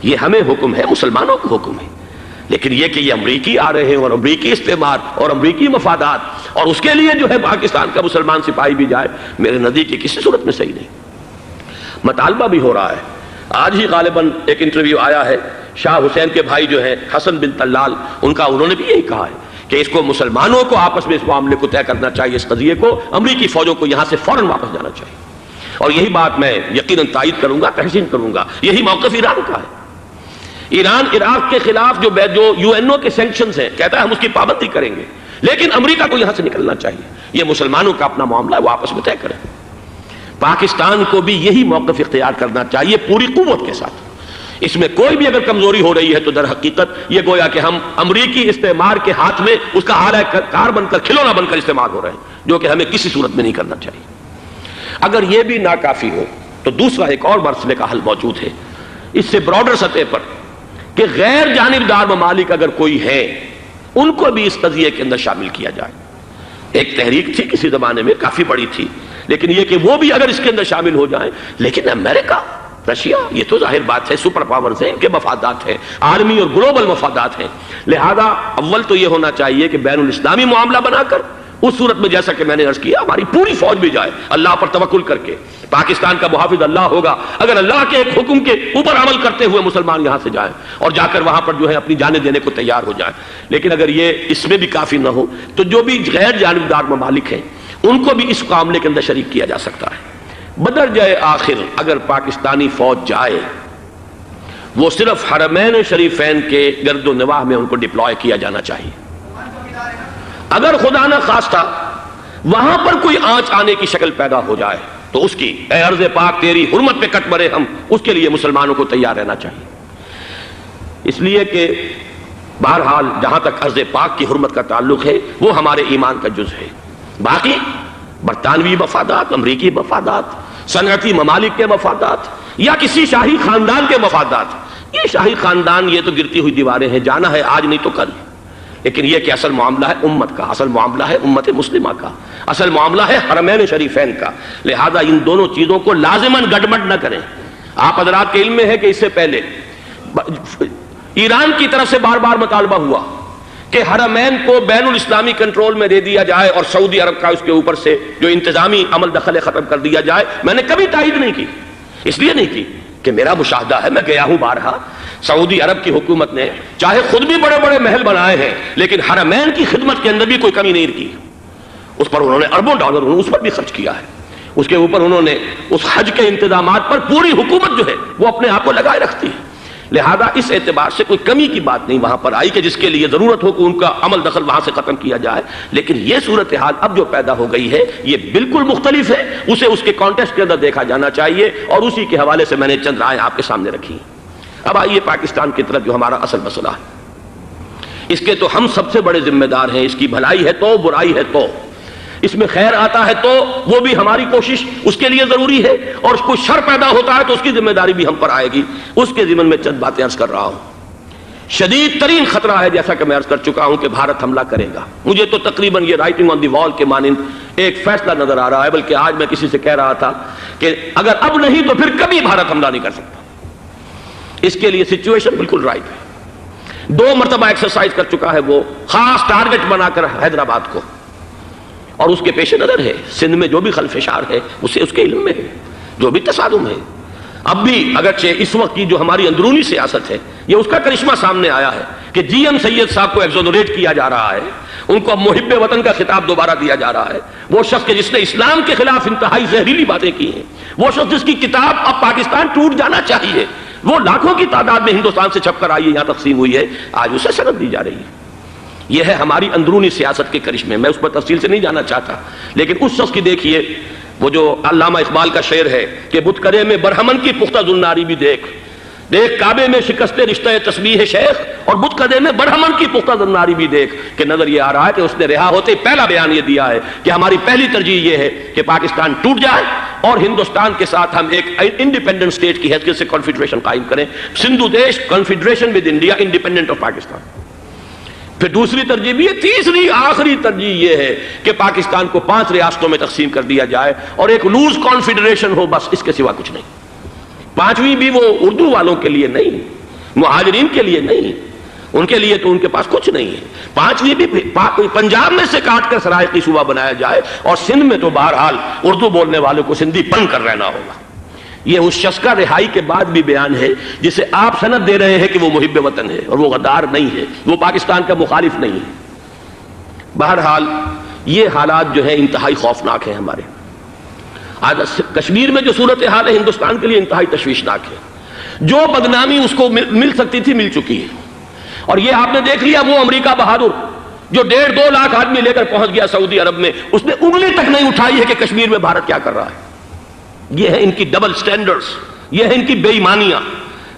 یہ ہمیں حکم ہے، مسلمانوں کو حکم ہے۔ لیکن یہ کہ یہ امریکی آ رہے ہیں اور امریکی استعمار اور امریکی مفادات، اور اس کے لیے جو ہے پاکستان کا مسلمان سپاہی بھی جائے، میرے نزدیک کی کسی صورت میں صحیح نہیں۔ مطالبہ بھی ہو رہا ہے، آج ہی غالباً ایک انٹرویو آیا ہے، شاہ حسین کے بھائی جو ہیں حسن بن طلال، انہوں نے بھی یہی کہا ہے کہ اس کو مسلمانوں کو آپس میں اس معاملے کو طے کرنا چاہیے، اس قضیے کو، امریکی فوجوں کو یہاں سے فوراً واپس جانا چاہیے۔ اور یہی بات میں یقیناً تائید کروں گا، تحسین کروں گا، یہی موقف ایران کا ہے۔ ایران عراق کے خلاف جو UN کے سینکشنز ہیں، کہتا ہے ہم اس کی پابندی کریں گے، لیکن امریکہ کو یہاں سے نکلنا چاہیے۔ یہ مسلمانوں کا اپنا معاملہ ہے، وہ آپس میں طے کریں۔ پاکستان کو بھی یہی موقف اختیار کرنا چاہیے پوری قوت کے ساتھ۔ اس میں کوئی بھی اگر کمزوری ہو رہی ہے تو در حقیقت یہ گویا کہ ہم امریکی استعمار کے ہاتھ میں اس کا آلہ کار بن کر، کھلونا بن کر استعمال ہو رہے ہیں، جو کہ ہمیں کسی صورت میں نہیں کرنا چاہیے۔ اگر یہ بھی ناکافی ہو تو دوسرا ایک اور مسئلے کا حل موجود ہے، اس سے براڈر سطح پر، کہ غیر جانبدار ممالک اگر کوئی ہے، ان کو بھی اس قضیے کے اندر شامل کیا جائے۔ ایک تحریک تھی کسی زمانے میں، کافی بڑی تھی، لیکن یہ کہ وہ بھی اگر اس کے اندر شامل ہو جائیں۔ لیکن امریکہ، رشیا، یہ تو ظاہر بات ہے سپر پاورز ہیں، ان کے مفادات ہیں، عالمی اور گلوبل مفادات ہیں، لہذا اول تو یہ ہونا چاہیے کہ بین الاسلامی معاملہ بنا کر، اس صورت میں جیسا کہ میں نے عرض کیا، ہماری پوری فوج بھی جائے اللہ پر توکل کر کے، پاکستان کا محافظ اللہ ہوگا، اگر اللہ کے ایک حکم کے اوپر عمل کرتے ہوئے مسلمان یہاں سے جائیں اور جا کر وہاں پر جو ہے اپنی جانیں دینے کو تیار ہو جائیں۔ لیکن اگر یہ اس میں بھی کافی نہ ہو تو جو بھی غیر جانبدار ممالک ہیں ان کو بھی اس معاملے کے اندر شریک کیا جا سکتا ہے۔ بدرجہ آخر اگر پاکستانی فوج جائے، وہ صرف حرمین شریفین کے گرد و نواح میں ان کو ڈپلوائے کیا جانا چاہیے۔ اگر خدا نہ خواستہ وہاں پر کوئی آنچ آنے کی شکل پیدا ہو جائے تو اس کی، اے ارض پاک تیری حرمت پہ کٹ مرے ہم، اس کے لیے مسلمانوں کو تیار رہنا چاہیے۔ اس لیے کہ بہرحال جہاں تک ارض پاک کی حرمت کا تعلق ہے وہ ہمارے ایمان کا جز ہے۔ باقی برطانوی مفادات، امریکی مفادات، صنعتی ممالک کے مفادات، یا کسی شاہی خاندان کے مفادات، یہ شاہی خاندان یہ تو گرتی ہوئی دیواریں ہیں، جانا ہے آج نہیں تو کل، لیکن یہ کہ اصل معاملہ ہے امت کا، اصل معاملہ ہے امت مسلمہ کا، اصل معاملہ ہے حرمین شریفین کا۔ لہذا ان دونوں چیزوں کو لازماً گڈمڈ نہ کریں۔ آپ حضرات کے علم میں ہے کہ اس سے پہلے ایران کی طرف سے بار بار مطالبہ ہوا کہ حرمین کو بین الاسلامی کنٹرول میں دے دیا جائے اور سعودی عرب کا اس کے اوپر سے جو انتظامی عمل دخل ختم کر دیا جائے۔ میں نے کبھی تائید نہیں کی، اس لیے نہیں کی کہ میرا مشاہدہ ہے، میں گیا ہوں بارہا، سعودی عرب کی حکومت نے چاہے خود بھی بڑے بڑے محل بنائے ہیں لیکن حرمین کی خدمت کے اندر بھی کوئی کمی نہیں کی، اس پر انہوں نے اربوں ڈالر اس پر بھی خرچ کیا ہے، اس کے اوپر انہوں نے اس حج کے انتظامات پر پوری حکومت جو ہے وہ اپنے آپ کو لگائے رکھتی ہے۔ لہذا اس اعتبار سے کوئی کمی کی بات نہیں وہاں پر آئی کہ جس کے لیے ضرورت ہو کہ ان کا عمل دخل وہاں سے ختم کیا جائے، لیکن یہ صورتحال اب جو پیدا ہو گئی ہے یہ بالکل مختلف ہے، اسے اس کے کانٹیکسٹ کے اندر دیکھا جانا چاہیے، اور اسی کے حوالے سے میں نے چند رائے آپ کے سامنے رکھی۔ اب آئیے پاکستان کی طرف، جو ہمارا اصل مسئلہ ہے، اس کے تو ہم سب سے بڑے ذمہ دار ہیں، اس کی بھلائی ہے تو، برائی ہے تو، اس میں خیر آتا ہے تو وہ بھی ہماری کوشش اس کے لیے ضروری ہے، اور کوئی شر پیدا ہوتا ہے تو اس کی ذمہ داری بھی ہم پر آئے گی۔ اس کے ضمن میں چند باتیں عرض کر رہا ہوں۔ شدید ترین خطرہ ہے، جیسا کہ میں عرض کر چکا ہوں، کہ بھارت حملہ کرے گا۔ مجھے تو تقریباً یہ رائٹنگ آن دی وال کے مانند ایک فیصلہ نظر آ رہا ہے، بلکہ آج میں کسی سے کہہ رہا تھا کہ اگر اب نہیں تو پھر کبھی بھارت حملہ نہیں کر سکتا۔ اس کے لیے سچویشن بالکل رائٹ ہے۔ 2 مرتبہ ایکسرسائز کر چکا ہے وہ، خاص ٹارگٹ بنا کر حیدرآباد کو، اور اس کے پیش نظر ہے سندھ میں جو بھی خلفشار ہے اسے اس کے علم میں ہے، جو بھی تصادم ہے۔ اب بھی اگرچہ اس وقت کی جو ہماری اندرونی سیاست ہے یہ اس کا کرشمہ سامنے آیا ہے کہ جی ایم سید صاحب کو ایگزونریٹ کیا جا رہا ہے، ان کو اب محب وطن کا خطاب دوبارہ دیا جا رہا ہے۔ وہ شخص کہ جس نے اسلام کے خلاف انتہائی زہریلی باتیں کی ہیں، وہ شخص جس کی کتاب اب پاکستان ٹوٹ جانا چاہیے، وہ لاکھوں کی تعداد میں ہندوستان سے چھپ کر آئی ہے، یہاں تقسیم ہوئی ہے، آج اسے سند دی جا رہی ہے۔ یہ ہے ہماری اندرونی سیاست کے کرشمے، میں اس پر تفصیل سے نہیں جانا چاہتا، لیکن اس شخص کی دیکھیے، وہ جو علامہ اقبال کا شعر ہے کہ بت کرے میں برہمن کی پختہ زناری بھی دیکھ، دیکھ کعبے میں شکست رشتہ تسبیح شیخ اور بت قدے میں برہمن کی پختہ زناری بھی دیکھ کہ نظر یہ آ رہا ہے کہ اس نے رہا ہوتے پہلا بیان یہ دیا ہے کہ ہماری پہلی ترجیح یہ ہے کہ پاکستان ٹوٹ جائے اور ہندوستان کے ساتھ ہم ایک انڈیپینڈنٹ اسٹیٹ کی حیثیت سے کنفیڈریشن قائم کریں، سندھو دیش confederation with India independent of Pakistan. پھر دوسری ترجیح بھی ہے، تیسری آخری ترجیح یہ ہے کہ پاکستان کو 5 ریاستوں میں تقسیم کر دیا جائے اور ایک لوز کانفیڈریشن ہو، بس اس کے سوا کچھ نہیں۔ 5ویں بھی وہ اردو والوں کے لیے نہیں، مہاجرین کے لیے نہیں، ان کے لیے تو ان کے پاس کچھ نہیں ہے۔ 5ویں بھی پنجاب میں سے کاٹ کر سرائیکی صوبہ بنایا جائے اور سندھ میں تو بہرحال اردو بولنے والوں کو سندھی بن کر رہنا ہوگا۔ یہ اس شخص کا رہائی کے بعد بھی بیان ہے جسے آپ سند دے رہے ہیں کہ وہ محب وطن ہے اور وہ غدار نہیں ہے، وہ پاکستان کا مخالف نہیں ہے۔ بہرحال یہ حالات جو ہیں انتہائی خوفناک ہیں ہمارے۔ آج کشمیر میں جو صورتحال ہے ہندوستان کے لیے انتہائی تشویشناک ہے۔ جو بدنامی اس کو مل سکتی تھی مل چکی ہے، اور یہ آپ نے دیکھ لیا وہ امریکہ بہادر جو 1.5-2 لاکھ آدمی لے کر پہنچ گیا سعودی عرب میں، اس نے انگلی تک نہیں اٹھائی ہے کہ کشمیر میں بھارت کیا کر رہا ہے۔ یہ ہے ان کی ڈبل سٹینڈرز، یہ ہے ان کی بے ایمانیاں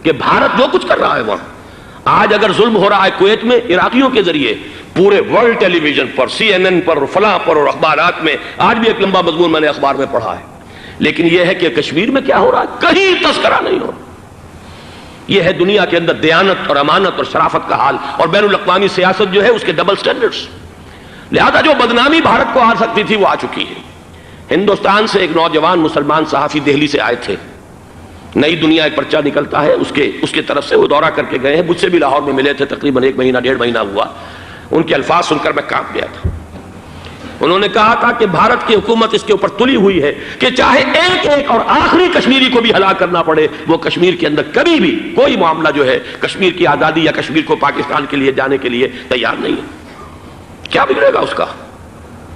کہ بھارت جو کچھ کر رہا ہے وہاں۔ آج اگر ظلم ہو رہا ہے کویت میں عراقیوں کے ذریعے، پورے ورلڈ ٹیلی ویژن پر، CNN پر، فلاں پر اور اخبارات میں، آج بھی ایک لمبا مضمون میں نے اخبار میں پڑھا ہے، لیکن یہ ہے کہ کشمیر میں کیا ہو رہا ہے کہیں تذکرہ نہیں ہو رہا۔ یہ ہے دنیا کے اندر دیانت اور امانت اور شرافت کا حال، اور بین الاقوامی سیاست جو ہے اس کے ڈبل سٹینڈرڈز۔ لہذا جو بدنامی بھارت کو آ سکتی تھی وہ آ چکی ہے۔ ہندوستان سے ایک نوجوان مسلمان صحافی دہلی سے آئے تھے، نئی دنیا ایک پرچہ نکلتا ہے اس کے طرف سے وہ دورہ کر کے گئے ہیں، مجھ سے بھی لاہور میں ملے تھے، تقریباً 1 مہینہ 1.5 مہینہ ہوا۔ ان کے الفاظ سن کر میں کانپ گیا تھا۔ انہوں نے کہا تھا کہ بھارت کی حکومت اس کے اوپر تلی ہوئی ہے کہ چاہے ایک اور آخری کشمیری کو بھی ہلاک کرنا پڑے، وہ کشمیر کے اندر کبھی بھی کوئی معاملہ جو ہے کشمیر کی آزادی یا کشمیر کو پاکستان کے لیے جانے کے لیے تیار نہیں ہے۔ کیا بگڑے گا اس کا؟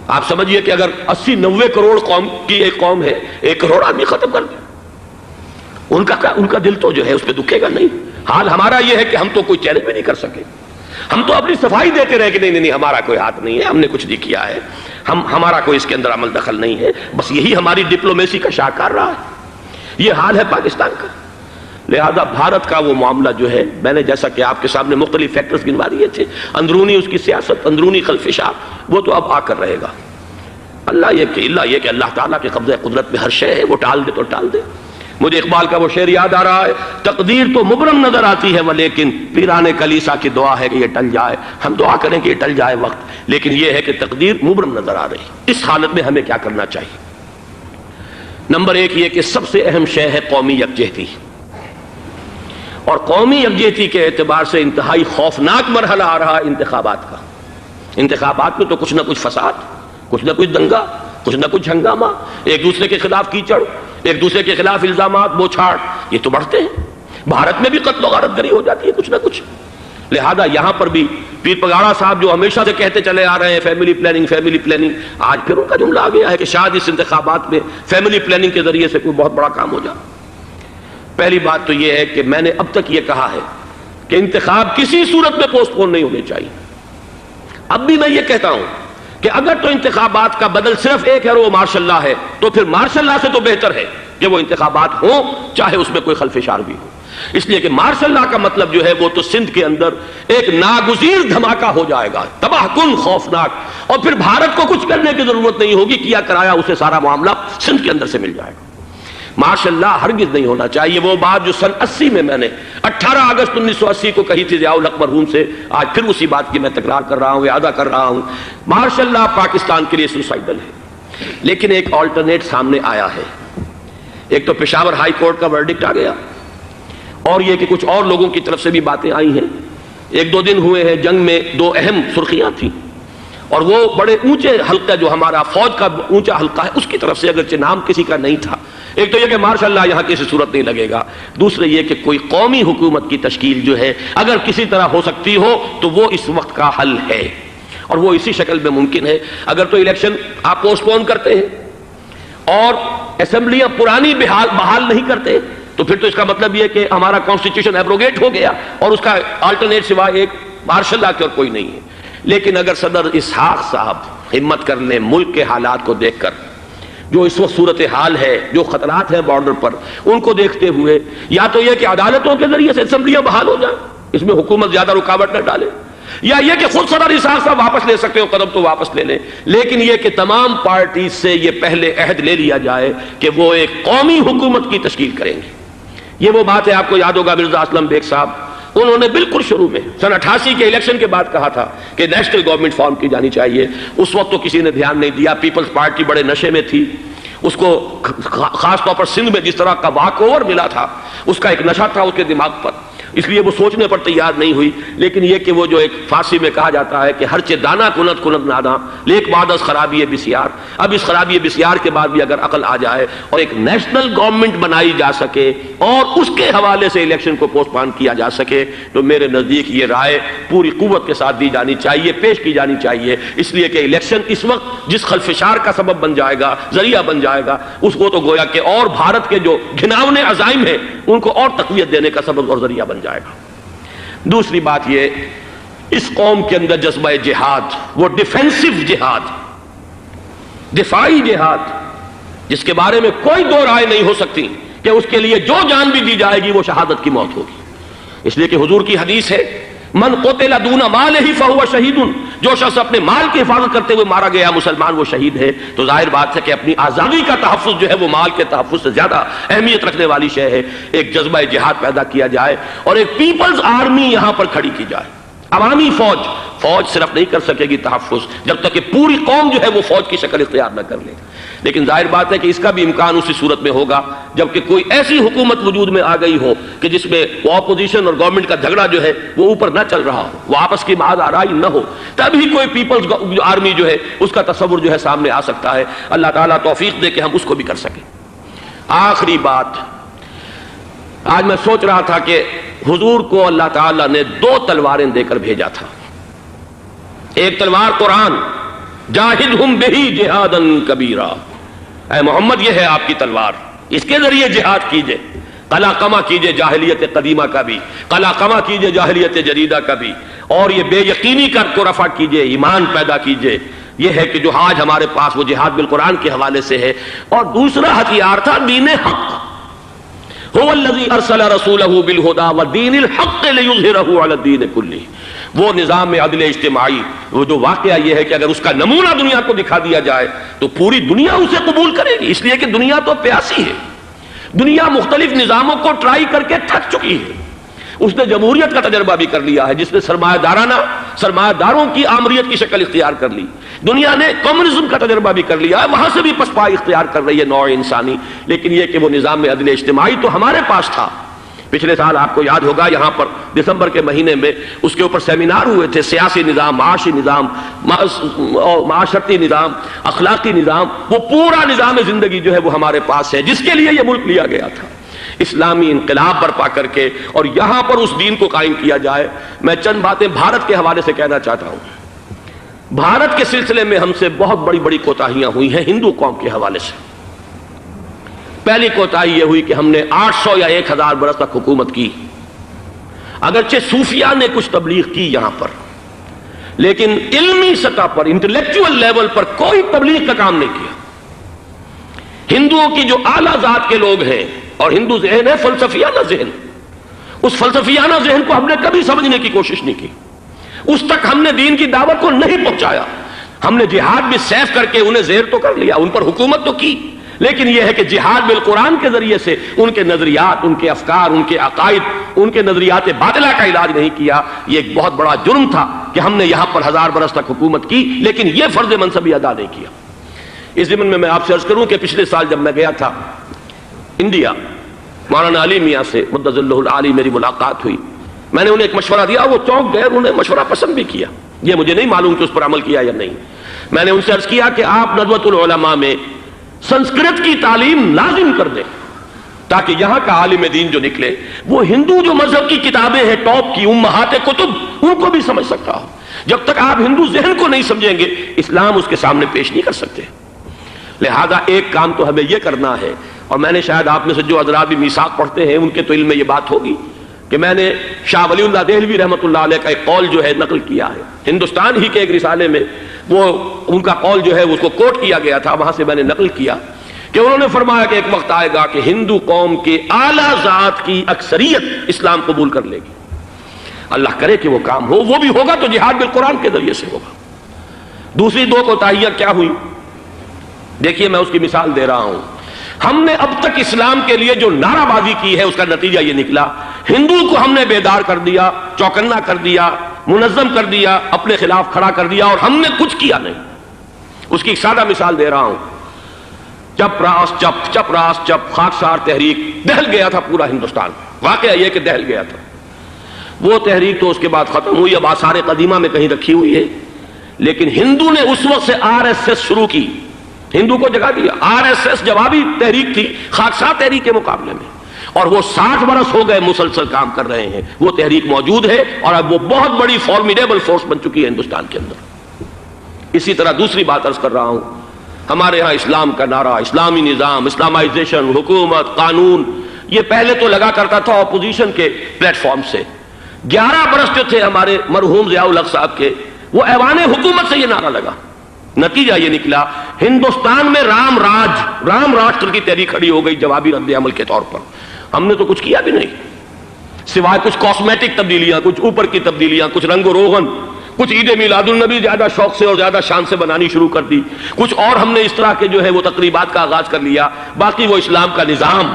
آپ سمجھیے کہ اگر 80-90 کروڑ قوم کی ایک قوم ہے، 1 کروڑ آدمی ختم کر دیں، ان کا دل تو جو ہے اس پہ دکھے گا نہیں۔ حال ہمارا یہ ہے کہ ہم تو کوئی چیلنج بھی نہیں کر سکے، ہم تو اپنی صفائی دیتے رہے کہ نہیں ہمارا کوئی ہاتھ نہیں ہے، ہم نے کچھ نہیں کیا ہے، ہمارا کوئی اس کے اندر عمل دخل نہیں ہے، بس یہی ہماری ڈپلومیسی کا شاہکار رہا ہے۔ یہ حال ہے پاکستان کا۔ لہذا بھارت کا وہ معاملہ جو ہے، میں نے جیسا کہ آپ کے سامنے مختلف فیکٹرز گنوا دیے تھے، اندرونی اس کی سیاست، اندرونی خلفشات، وہ تو اب آ کر رہے گا۔ اللہ یہ کہ اللہ تعالیٰ کے قبضہ قدرت میں ہر شے ہے، وہ ٹال دے تو ٹال دے۔ مجھے اقبال کا وہ شعر یاد آ رہا ہے، تقدیر تو مبرم نظر آتی ہے ولیکن پیران کلیسا کی دعا ہے کہ یہ ٹل جائے۔ ہم دعا کریں کہ یہ ٹل جائے وقت، لیکن یہ ہے کہ تقدیر مبرم نظر آ رہی۔ اس حالت میں ہمیں کیا کرنا چاہیے؟ نمبر 1 یہ کہ سب سے اہم شے ہے قومی یکجہتی، اور قومی یکجہتی کے اعتبار سے انتہائی خوفناک مرحلہ آ رہا ہے انتخابات کا۔ انتخابات میں تو کچھ نہ کچھ فساد، کچھ نہ کچھ دنگا، کچھ نہ کچھ ہنگامہ، ایک دوسرے کے خلاف کیچڑ، ایک دوسرے کے خلاف الزامات، بوچھاڑ، یہ تو بڑھتے ہیں۔ بھارت میں بھی قتل و غارت گری ہو جاتی ہے کچھ نہ کچھ۔ لہذا یہاں پر بھی پیر پگاڑا صاحب جو ہمیشہ سے کہتے چلے آ رہے ہیں فیملی پلاننگ، آج پھر ان کا جملہ آ گیا ہے کہ شاید اس انتخابات میں فیملی پلاننگ کے ذریعے سے کوئی بہت بڑا کام ہو جائے۔ پہلی بات تو یہ ہے کہ میں نے اب تک یہ کہا ہے کہ انتخاب کسی صورت میں پوسٹ پون نہیں ہونے چاہیے۔ اب بھی میں یہ کہتا ہوں کہ اگر تو انتخابات کا بدل صرف ایک ہے اور وہ مارشل لا ہے، تو پھر مارشل لا سے تو بہتر ہے کہ وہ انتخابات ہوں چاہے اس میں کوئی خلفشار بھی ہو، اس لیے کہ مارشل لا کا مطلب جو ہے وہ تو سندھ کے اندر ایک ناگزیر دھماکہ ہو جائے گا، تباہ کن، خوفناک، اور پھر بھارت کو کچھ کرنے کی ضرورت نہیں ہوگی، کیا کرایا اسے سارا معاملہ سندھ کے اندر سے مل جائے گا۔ ماشاء اللہ ہرگز نہیں ہونا چاہیے۔ وہ بات جو سن 80 میں نے 18 اگست 1980 کو کہی تھی ضیاء الحق مرحوم سے، آج پھر اسی بات کی میں تکرار کر رہا ہوں، اعادہ کر رہا ہوں۔ ماشاء اللہ پاکستان کے لیے سوسائڈل ہے، لیکن ایک آلٹرنیٹ سامنے آیا ہے۔ ایک تو پشاور ہائی کورٹ کا ورڈکٹ آ گیا، اور یہ کہ کچھ اور لوگوں کی طرف سے بھی باتیں آئی ہیں۔ 1-2 دن ہوئے ہیں، جنگ میں 2 اہم سرخیاں تھیں، اور وہ بڑے اونچے حلقہ جو ہمارا فوج کا اونچا حلقہ ہے اس کی طرف سے، اگرچہ نام کسی کا نہیں تھا۔ ایک تو یہ کہ ماشاءاللہ یہاں کسی صورت نہیں لگے گا، دوسرے یہ کہ کوئی قومی حکومت کی تشکیل جو ہے اگر کسی طرح ہو سکتی ہو تو وہ اس وقت کا حل ہے، اور وہ اسی شکل میں ممکن ہے۔ اگر تو الیکشن آپ پوسٹ پون کرتے ہیں اور اسمبلیاں پرانی بحال نہیں کرتے، تو پھر تو اس کا مطلب یہ کہ ہمارا کانسٹیٹیوشن ایبروگیٹ ہو گیا، اور اس کا آلٹرنیٹ سوائے ایک مارشل لا کے اور کوئی نہیں ہے۔ لیکن اگر صدر اسحاق صاحب ہمت کر لیں، ملک کے حالات کو دیکھ کر جو اس وقت صورتحال ہے، جو خطرات ہیں بارڈر پر، ان کو دیکھتے ہوئے یا تو یہ کہ عدالتوں کے ذریعے سے اسمبلیاں بحال ہو جائیں، اس میں حکومت زیادہ رکاوٹ نہ ڈالے، یا یہ کہ خود صدر اثاثہ واپس لے سکتے ہو قدم تو واپس لے لیں، لیکن یہ کہ تمام پارٹیز سے یہ پہلے عہد لے لیا جائے کہ وہ ایک قومی حکومت کی تشکیل کریں گے۔ یہ وہ بات ہے، آپ کو یاد ہوگا مرزا اسلم بیگ صاحب، انہوں نے بالکل شروع میں سن 88 کے الیکشن کے بعد کہا تھا کہ نیشنل گورنمنٹ فارم کی جانی چاہیے۔ اس وقت تو کسی نے دھیان نہیں دیا، پیپلز پارٹی بڑے نشے میں تھی، اس کو خاص طور پر سندھ میں جس طرح کا واک اوور ملا تھا، اس کا ایک نشہ تھا اس کے دماغ پر، اس لیے وہ سوچنے پر تیار نہیں ہوئی۔ لیکن یہ کہ وہ جو ایک فارسی میں کہا جاتا ہے کہ ہر چے دانا کنت کنت نادا لیک بعد از خرابی بسیار، اب اس خرابی بسیار کے بعد بھی اگر عقل آ جائے اور ایک نیشنل گورنمنٹ بنائی جا سکے اور اس کے حوالے سے الیکشن کو پوسٹ پون کیا جا سکے، تو میرے نزدیک یہ رائے پوری قوت کے ساتھ دی جانی چاہیے، پیش کی جانی چاہیے، اس لیے کہ الیکشن اس وقت جس خلفشار کا سبب بن جائے گا، ذریعہ بن جائے گا، اس کو تو گویا کہ اور بھارت کے جو گھناونے عزائم ہیں ان کو اور تقویت دینے کا سبب اور ذریعہ بن جائے گا۔ دوسری بات یہ، اس قوم کے اندر جذبہ جہاد، وہ ڈیفینسو جہاد، دفاعی جہاد، جس کے بارے میں کوئی دو رائے نہیں ہو سکتی کہ اس کے لیے جو جان بھی دی جائے گی وہ شہادت کی موت ہوگی، اس لیے کہ حضور کی حدیث ہے من قتل دون مالہ فہو شہید، جو شخص اپنے مال کی حفاظت کرتے ہوئے مارا گیا مسلمان وہ شہید ہے۔ تو ظاہر بات ہے کہ اپنی آزادی کا تحفظ جو ہے وہ مال کے تحفظ سے زیادہ اہمیت رکھنے والی شے ہے۔ ایک جذبہ جہاد پیدا کیا جائے اور ایک پیپلز آرمی یہاں پر کھڑی کی جائے، عوامی فوج۔ فوج صرف نہیں کر سکے گی تحفظ جب تک کہ پوری قوم جو ہے وہ فوج کی شکل اختیار نہ کر لے، لیکن ظاہر بات ہے کہ اس کا بھی امکان اسی صورت میں ہوگا جبکہ کوئی ایسی حکومت وجود میں آ گئی ہو کہ جس میں وہ اپوزیشن اور گورنمنٹ کا جھگڑا جو ہے وہ اوپر نہ چل رہا ہو، وہ آپس کی معاذ آرائی نہ ہو، تبھی کوئی پیپلز آرمی جو ہے اس کا تصور جو ہے سامنے آ سکتا ہے۔ اللہ تعالیٰ توفیق دے کہ ہم اس کو بھی کر سکیں۔ آخری بات، آج میں سوچ رہا تھا کہ حضور کو اللہ تعالیٰ نے 2 تلواریں دے کر بھیجا تھا۔ ایک تلوار قرآن، جاہدہم بہی جہادا کبیرا، اے محمد یہ ہے آپ کی تلوار، اس کے ذریعے جہاد کیجئے، قلع قمع کیجئے جاہلیت قدیمہ کا بھی، قلع قمع کیجئے جاہلیت جدیدہ کا بھی، اور یہ بے یقینی کو رفع کیجئے، ایمان پیدا کیجئے۔ یہ ہے کہ جو آج ہمارے پاس وہ جہاد بالقرآن کے حوالے سے ہے۔ اور دوسرا ہتھیار تھا دین حق، هو الذی ارسل رسولہ بالہدی ودین الحق لیظہرہ علی الدین کلہ۔ وہ نظام عدل اجتماعی، وہ جو واقعہ یہ ہے کہ اگر اس کا نمونہ دنیا کو دکھا دیا جائے تو پوری دنیا اسے قبول کرے گی، اس لیے کہ دنیا تو پیاسی ہے، دنیا مختلف نظاموں کو ٹرائی کر کے تھک چکی ہے۔ اس نے جمہوریت کا تجربہ بھی کر لیا ہے جس نے سرمایہ داروں کی آمریت کی شکل اختیار کر لی، دنیا نے کمیونزم کا تجربہ بھی کر لیا ہے، وہاں سے بھی پسپائی اختیار کر رہی ہے نوع انسانی، لیکن یہ کہ وہ نظام عدل اجتماعی تو ہمارے پاس تھا۔ پچھلے سال آپ کو یاد ہوگا یہاں پر دسمبر کے مہینے میں اس کے اوپر سیمینار ہوئے تھے، سیاسی نظام، معاشی نظام، معاشرتی نظام، اخلاقی نظام، وہ پورا نظام زندگی جو ہے وہ ہمارے پاس ہے جس کے لیے یہ ملک لیا گیا تھا، اسلامی انقلاب برپا کر کے، اور یہاں پر اس دین کو قائم کیا جائے۔ میں چند باتیں بھارت کے حوالے سے کہنا چاہتا ہوں۔ بھارت کے سلسلے میں ہم سے بہت بڑی بڑی کوتاہیاں ہوئی ہیں ہندو قوم کے حوالے سے۔ پہلی کوتاہی یہ ہوئی کہ ہم نے 800 یا 1000 برس تک حکومت کی، اگرچہ صوفیاء نے کچھ تبلیغ کی یہاں پر، لیکن علمی سطح پر، انٹلیکچوئل لیول پر کوئی تبلیغ کا کام نہیں کیا۔ ہندوؤں کی جو اعلیٰ ذات کے لوگ ہیں، اور ہندو ذہن ہے فلسفیانہ ذہن، اس فلسفیانہ ذہن کو ہم نے کبھی سمجھنے کی کوشش نہیں کی، اس تک ہم نے دین کی دعوت کو نہیں پہنچایا۔ ہم نے جہاد بھی سیف کر کے انہیں زیر تو کر لیا، ان پر حکومت تو کی، لیکن یہ ہے کہ جہاد بالقرآن کے ذریعے سے ان کے نظریات، ان کے افکار، ان کے عقائد، ان کے نظریات باطلہ کا علاج نہیں کیا۔ یہ ایک بہت بڑا جرم تھا کہ ہم نے یہاں پر 1000 برس تک حکومت کی، لیکن یہ فرض منصبی ادا نہیں کیا۔ اس ضمن میں آپ سے عرض کروں کہ پچھلے سال جب میں گیا تھا انڈیا، مولانا علی میاں سے مدظ اللہ العالی میری ملاقات ہوئی، میں نے انہیں ایک مشورہ دیا، وہ چونک گئے، انہوں نے مشورہ پسند بھی کیا، یہ مجھے نہیں معلوم کہ اس پر عمل کیا یا نہیں۔ میں نے ان سے عرض کیا کہ آپ ندوۃ العلماء میں سنسکرت کی تعلیم لازم کر دیں تاکہ یہاں کا عالم دین جو نکلے وہ ہندو جو مذہب کی کتابیں ہیں ٹاپ کی امہات کتب ان کو بھی سمجھ سکتا ہو۔ جب تک آپ ہندو ذہن کو نہیں سمجھیں گے اسلام اس کے سامنے پیش نہیں کر سکتے۔ لہذا ایک کام تو ہمیں یہ کرنا ہے، اور میں نے شاید آپ میں سے جو حضرات بھی میثاق پڑھتے ہیں ان کے تو علم میں یہ بات ہوگی کہ میں نے شاہ ولی اللہ دہلوی رحمۃ اللہ علیہ کا ایک قول جو ہے نقل کیا ہے، ہندوستان ہی کے ایک رسالے میں وہ ان کا قول جو ہے اس کو کوٹ کیا گیا تھا، وہاں سے میں نے نقل کیا کہ انہوں نے فرمایا کہ ایک وقت آئے گا کہ ہندو قوم کے اعلیٰ ذات کی اکثریت اسلام قبول کر لے گی. اللہ کرے کہ وہ کام ہو. وہ بھی ہوگا تو جہاد بالقرآن کے ذریعے سے ہوگا. دوسری دو کوتاہیاں کیا ہوئی؟ دیکھیے میں اس کی مثال دے رہا ہوں. ہم نے اب تک اسلام کے لیے جو نعرہ بازی کی ہے اس کا نتیجہ یہ نکلا، ہندو کو ہم نے بیدار کر دیا، چوکنا کر دیا، منظم کر دیا، اپنے خلاف کھڑا کر دیا، اور ہم نے کچھ کیا نہیں. اس کی ایک سادہ مثال دے رہا ہوں. چپ راس چپ، چپ راس چپ، خاکسار تحریک، دہل گیا تھا پورا ہندوستان. واقعہ یہ کہ دہل گیا تھا. وہ تحریک تو اس کے بعد ختم ہوئی، اب آثار قدیمہ میں کہیں رکھی ہوئی ہے. لیکن ہندو نے اس وقت سے RSS شروع کی، ہندو کو جگہ دیا. RSS جوابی تحریک تھی خاکسار تحریک کے مقابلے میں، اور وہ 60 برس ہو گئے مسلسل کام کر رہے ہیں. وہ تحریک موجود ہے اور اب وہ بہت بڑی فارمیڈیبل فورس بن چکی ہے ہندوستان کے اندر. اسی طرح دوسری بات عرض کر رہا ہوں، ہمارے ہاں اسلام کا نعرہ، اسلامی نظام، اسلامائزیشن، حکومت، قانون، یہ پہلے تو لگا کرتا تھا اپوزیشن کے پلیٹ فارم سے. 11 برس جو تھے ہمارے مرحوم ضیاء الحق صاحب کے، وہ ایوان حکومت سے یہ نعرہ لگا. نتیجہ یہ نکلا ہندوستان میں رام راشٹر کی تحریک کھڑی ہو گئی جوابی رد عمل کے طور پر. ہم نے تو کچھ کیا بھی نہیں سوائے کچھ کاسمیٹک تبدیلیاں، کچھ اوپر کی تبدیلیاں، کچھ رنگ و روغن، کچھ عید میلاد النبی زیادہ شوق سے اور زیادہ شان سے بنانی شروع کر دی، کچھ اور ہم نے اس طرح کے جو ہے وہ تقریبات کا آغاز کر لیا. باقی وہ اسلام کا نظام،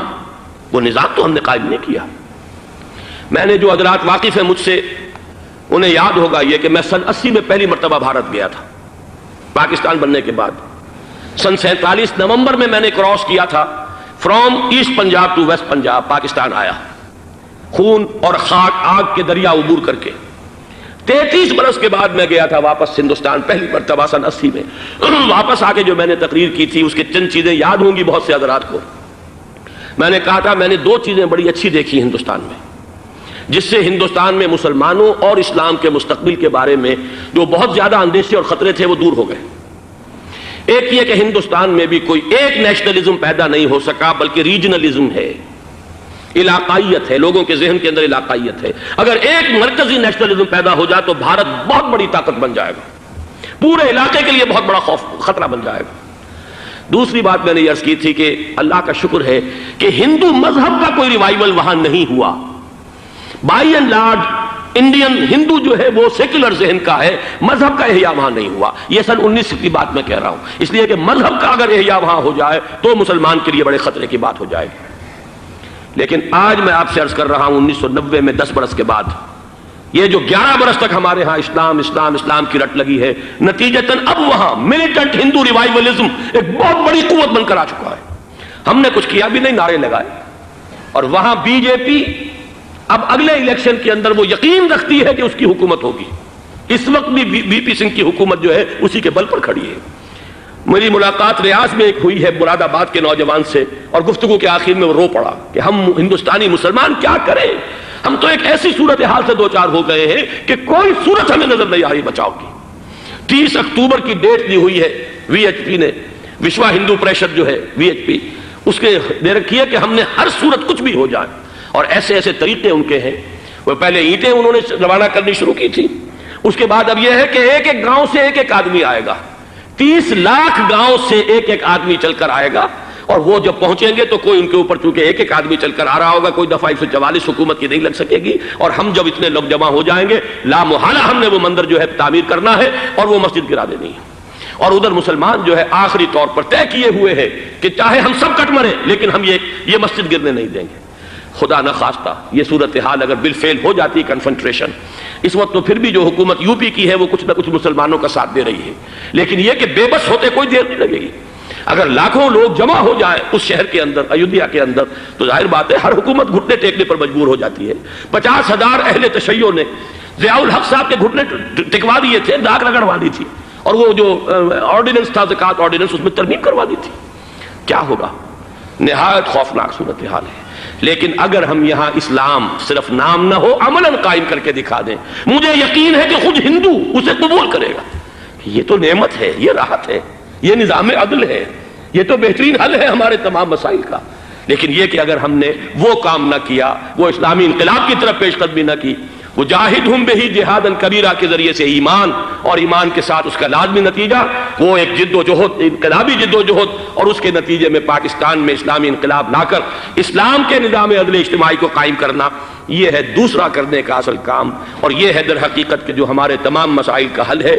وہ نظام تو ہم نے قائم نہیں کیا. میں نے جو حضرات واقف ہیں مجھ سے انہیں یاد ہوگا یہ کہ میں سن 80 میں پہلی مرتبہ بھارت گیا تھا پاکستان بننے کے بعد. سن 47 نومبر میں نے کراس کیا تھا from east Punjab to west Punjab. Pakistan آیا خون اور خاک آگ کے دریا عبور کر کے. 33 برس کے بعد میں گیا تھا واپس ہندوستان پہلی مرتبہ سن 80 میں. واپس آ کے جو میں نے تقریر کی تھی اس کے چند چیزیں یاد ہوں گی بہت سے حضرات کو. میں نے کہا تھا میں نے 2 چیزیں بڑی اچھی دیکھی ہندوستان میں، جس سے ہندوستان میں مسلمانوں اور اسلام کے مستقبل کے بارے میں جو بہت زیادہ اندیشے اور خطرے تھے وہ دور ہو گئے. ایک یہ کہ ہندوستان میں بھی کوئی ایک نیشنلزم پیدا نہیں ہو سکا بلکہ ریجنلزم ہے، علاقائیت ہے، لوگوں کے ذہن کے اندر علاقائیت ہے. اگر ایک مرکزی نیشنلزم پیدا ہو جائے تو بھارت بہت بڑی طاقت بن جائے گا، پورے علاقے کے لیے بہت بڑا خطرہ بن جائے گا. دوسری بات میں نے عرض کی تھی کہ اللہ کا شکر ہے کہ ہندو مذہب کا کوئی ریوائول وہاں نہیں ہوا. بائی اینڈ لارج انڈین ہندو جو ہے وہ سیکولر ذہن کا ہے، مذہب کا احیاء وہاں نہیں ہوا. یہ سن 19 کی بات میں کہہ رہا ہوں، اس لیے کہ مذہب کا اگر احیاء وہاں ہو جائے تو مسلمان کے لیے بڑے خطرے کی بات ہو جائے گی. لیکن آج میں آپ سے عرض کر رہا ہوں 1990 میں 10 برس کے بعد یہ جو 11 برس تک ہمارے ہاں اسلام کی رٹ لگی ہے، نتیجتاً اب وہاں ملیٹنٹ ہندو ریوائولزم ایک بہت بڑی قوت بن کر آ چکا ہے. ہم نے کچھ کیا بھی نہیں، نعرے لگائے. اور وہاں بی جے پی اب اگلے الیکشن کے اندر وہ یقین رکھتی ہے کہ اس کی حکومت ہوگی. اس وقت بھی بی پی سنگھ کی حکومت جو ہے اسی کے بل پر کھڑی ہے. میری ملاقات ریاض میں ایک ہوئی ہے مراد آباد کے نوجوان سے، اور گفتگو کے آخر میں وہ رو پڑا کہ ہم ہندوستانی مسلمان کیا کریں، ہم تو ایک ایسی صورتحال سے دوچار ہو گئے ہیں کہ کوئی صورت ہمیں نظر نہیں آ رہی بچاؤ کی. 30 اکتوبر کی ڈیٹ دی ہوئی ہے VHP نے، وشوا ہندو پریشد جو ہے VHP، اس کے دے رکھی ہے کہ ہم نے ہر صورت کچھ بھی ہو جائے، اور ایسے ایسے طریقے ان کے ہیں. وہ پہلے اینٹیں انہوں نے روانہ کرنی شروع کی تھی، اس کے بعد اب یہ ہے کہ ایک ایک گاؤں سے ایک ایک آدمی آئے گا، 30 لاکھ گاؤں سے ایک ایک آدمی چل کر آئے گا. اور وہ جب پہنچیں گے تو کوئی ان کے اوپر چونکہ ایک ایک آدمی چل کر آ رہا ہوگا، کوئی دفعہ 144 حکومت کی نہیں لگ سکے گی. اور ہم جب اتنے لوگ جمع ہو جائیں گے لا محالہ ہم نے وہ مندر جو ہے تعمیر کرنا ہے اور وہ مسجد گرا دینی ہے. اور ادھر مسلمان جو ہے آخری طور پر طے کیے ہوئے ہیں کہ چاہے ہم سب کٹ مریں لیکن ہم یہ مسجد گرنے نہیں دیں گے. خدا نہ خواستہ یہ صورتحال اگر بالفعل ہو جاتی کنفنٹریشن، اس وقت تو پھر بھی جو حکومت UP کی ہے وہ کچھ نہ کچھ مسلمانوں کا ساتھ دے رہی ہے، لیکن یہ کہ بے بس ہوتے کوئی دیر نہیں لگے گی. اگر لاکھوں لوگ جمع ہو جائیں اس شہر کے اندر، ایودھیا کے اندر، تو ظاہر بات ہے ہر حکومت گھٹنے ٹیکنے پر مجبور ہو جاتی ہے. 50,000 اہل تشیع نے ضیاء الحق صاحب کے گھٹنے ٹکوا دیے تھے، داغ رگڑوا دی تھی، اور وہ جو آرڈیننس تھا زکوٰۃ آرڈیننس اس میں ترمیم کروا دی تھی. کیا ہوگا؟ نہایت خوفناک صورتحال ہے. لیکن اگر ہم یہاں اسلام صرف نام نہ ہو عملاً قائم کر کے دکھا دیں، مجھے یقین ہے کہ خود ہندو اسے قبول کرے گا. یہ تو نعمت ہے، یہ راحت ہے، یہ نظام عدل ہے، یہ تو بہترین حل ہے ہمارے تمام مسائل کا. لیکن یہ کہ اگر ہم نے وہ کام نہ کیا، وہ اسلامی انقلاب کی طرف پیش قدمی نہ کی، وجاہدہم بہ جہادا کبیرہ کے ذریعے سے ایمان، اور ایمان کے ساتھ اس کا لازمی نتیجہ وہ ایک جد و جہد، انقلابی جد و جہد، اور اس کے نتیجے میں پاکستان میں اسلامی انقلاب لا کر اسلام کے نظام عدل اجتماعی کو قائم کرنا، یہ ہے دوسرا کرنے کا اصل کام، اور یہ ہے در حقیقت کہ جو ہمارے تمام مسائل کا حل ہے۔